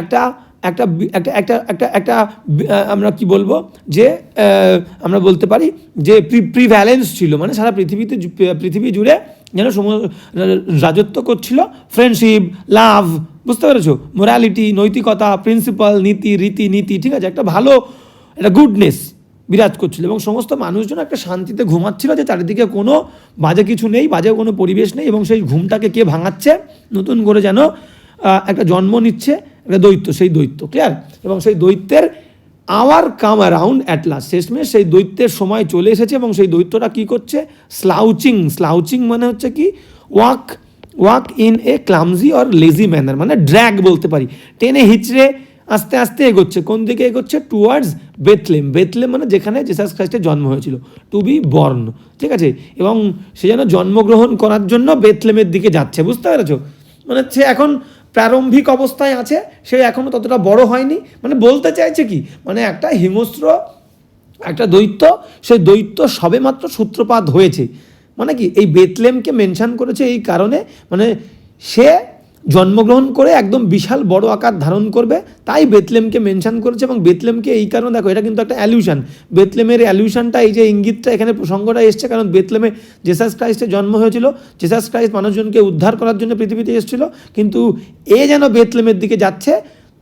একটা একটা একটা একটা একটা আমরা কি বলবো, যে আমরা বলতে পারি যে প্রিভ্যালেন্স ছিল, মানে সারা পৃথিবী জুড়ে যেন রাজত্ব করছিল ফ্রেন্ডশিপ, লাভ, বুঝতে পেরেছো, মোরালিটি, নৈতিকতা, প্রিন্সিপাল, রীতি, ঠিক আছে, একটা ভালো, একটা গুডনেস বিরাজ করছিল। এবং সমস্ত মানুষজন একটা শান্তিতে ঘুমাচ্ছিল, যে চারিদিকে কোনো বাজে কিছু নেই, বাজে কোনো পরিবেশ নেই। এবং সেই ঘুমটাকে কে ভাঙাচ্ছে? নতুন করে যেন একটা জন্ম নিচ্ছে একটা দৈত্য, সেই দৈত্য। ক্লিয়ার? এবং সেই দৈত্যের hour come around at last, শেষমেশ সেই দৈত্যের সময় চলে এসেছে এবং সেই দৈত্যটা কি করছে, স্লাউচিং মানে হচ্ছে কি walk in a clumsy or lazy manner, মানে ড্র্যাগ বলতে পারি, টেনে হিচড়ে আস্তে আস্তে এগোচ্ছে। কোন দিকে এগোচ্ছে? টুয়ার্ডস বেথলেম মানে যেখানে জিসাস খ্রিস্টের জন্ম হয়েছিল, টু বি বর্ন, ঠিক আছে, এবং সে যেন জন্মগ্রহণ করার জন্য বেথলেমের দিকে যাচ্ছে, বুঝতে পেরেছো? মানে সে এখন প্রারম্ভিক অবস্থায় আছে, সে এখনও ততটা বড় হয়নি, মানে বলতে চাইছে কি, মানে একটা হিংস্র একটা দৈত্য, সেই দৈত্য সবেমাত্র সূত্রপাত হয়েছে, মানে কি এই বেথলেমকে মেনশন করেছে এই কারণে, মানে সে জন্মগ্রহণ করে একদম বিশাল বড় আকার ধারণ করবে, তাই বেথলেমকে মেনশন করেছে। এবং বেথলেমকে এই কারণে দেখো, এটা কিন্তু একটা অ্যালিউশন, বেথলেমের অ্যালিউশনটা, এই যে ইঙ্গিতটা এখানে প্রসঙ্গটা এসছে, কারণ বেথলেমে জেসাস ক্রাইস্টের জন্ম হয়েছিল, জেসাস ক্রাইস্ট মানুষজনকে উদ্ধার করার জন্য পৃথিবীতে এসেছিল, কিন্তু এ যেন বেথলেমের দিকে যাচ্ছে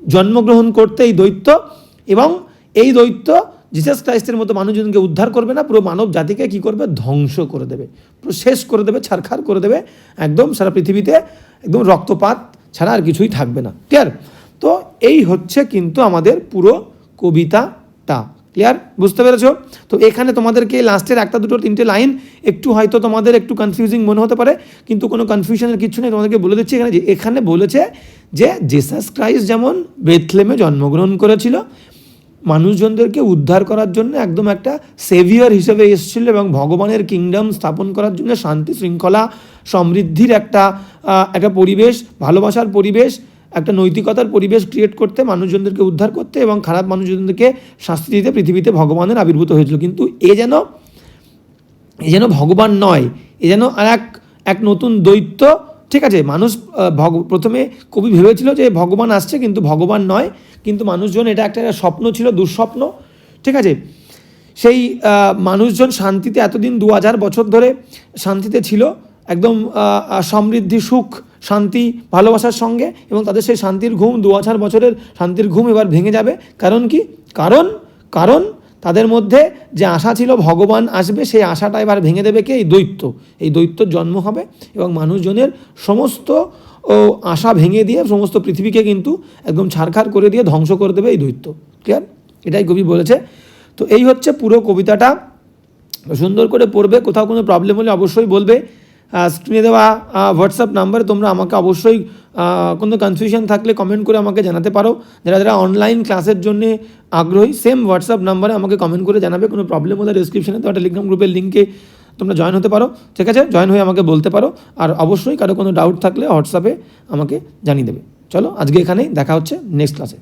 জন্মগ্রহণ করতে এই দৈত্য, এবং এই দৈত্য জিসাস ক্রাইস্টের মতো মানুষজনকে উদ্ধার করবে না, পুরো মানব জাতিকে কি করবে, ধ্বংস করে দেবে, পুরো শেষ করে দেবে, ছারখার করে দেবে, একদম সারা পৃথিবীতে একদম রক্তপাত ছাড়া আর কিছুই থাকবে না। ক্লিয়ার? তো এই হচ্ছে কিন্তু আমাদের পুরো কবিতাটা। ক্লিয়ার? বুঝতে পেরেছো? তো এখানে তোমাদেরকে লাস্টের একটা দুটো তিনটে লাইন একটু হয়তো তোমাদের একটু কনফিউজিং মনে হতে পারে, কিন্তু কোনো কনফিউশনের কিছু নেই, তোমাদেরকে বলে দিচ্ছি এখানে, যে এখানে বলেছে যে জেসাস ক্রাইস্ট যেমন বেথলেমে জন্মগ্রহণ করেছিল, মানুষজনদেরকে উদ্ধার করার জন্য একদম একটা সেভিয়ার হিসেবে এসেছিল, এবং ভগবানের কিংডম স্থাপন করার জন্য শান্তি শৃঙ্খলা সমৃদ্ধির একটা পরিবেশ, ভালোবাসার পরিবেশ, একটা নৈতিকতার পরিবেশ ক্রিয়েট করতে, মানুষজনদেরকে উদ্ধার করতে এবং খারাপ মানুষজনদেরকে শাস্তি দিতে পৃথিবীতে ভগবানের আবির্ভূত হয়েছিল। কিন্তু এ যেন ভগবান নয়, এ যেন আর এক নতুন দৈত্য, ঠিক আছে? মানুষ প্রথমে কবি ভেবেছিল যে ভগবান আসছে, কিন্তু ভগবান নয়, কিন্তু মানুষজন, এটা একটা স্বপ্ন ছিল, দুঃস্বপ্ন, ঠিক আছে? সেই মানুষজন শান্তিতে এতদিন 2000 বছর ধরে শান্তিতে ছিল, একদম সমৃদ্ধি, সুখ, শান্তি, ভালোবাসার সঙ্গে, এবং তাদের সেই শান্তির ঘুম, 2000 বছরের শান্তির ঘুম এবার ভেঙে যাবে। কারণ কি? কারণ তাদের মধ্যে যে আশা ছিল ভগবান আসবে, সেই আশাটা এবার ভেঙে দেবে কে? এই দৈত্যর জন্ম হবে, এবং মানুষজনের সমস্ত আশা ভেঙে দিয়ে সমস্ত পৃথিবীকে কিন্তু একদম ছারখার করে দিয়ে ধ্বংস করে দেবে এই দৈত্য। ক্লিয়ার? এটাই কবি বলেছে। তো এই হচ্ছে পুরো কবিতাটা, সুন্দর করে পড়বে, কোথাও কোনো প্রবলেম হলে অবশ্যই বলবে। স্ক্রিনে দেওয়া হোয়াটসঅ্যাপ নাম্বারে তোমরা আমাকে অবশ্যই কোনো কনফিউশন থাকলে কমেন্ট করে আমাকে জানাতে পারো। যারা অনলাইন ক্লাসের জন্য আগ্রহী, সেম হোয়াটসঅ্যাপ নাম্বারে আমাকে কমেন্ট করে জানাবে। কোনো প্রবলেম হলে ডিসক্রিপশনে তো একটা টেলিগ্রাম গ্রুপের লিঙ্কে তোমরা জয়েন হতে পারো, ঠিক আছে? জয়েন হয়ে আমাকে বলতে পারো, আর অবশ্যই কারো কোনো ডাউট থাকলে হোয়াটসঅ্যাপে আমাকে জানিয়ে দেবে। চলো আজকে এখানেই, দেখা হচ্ছে নেক্সট ক্লাসে।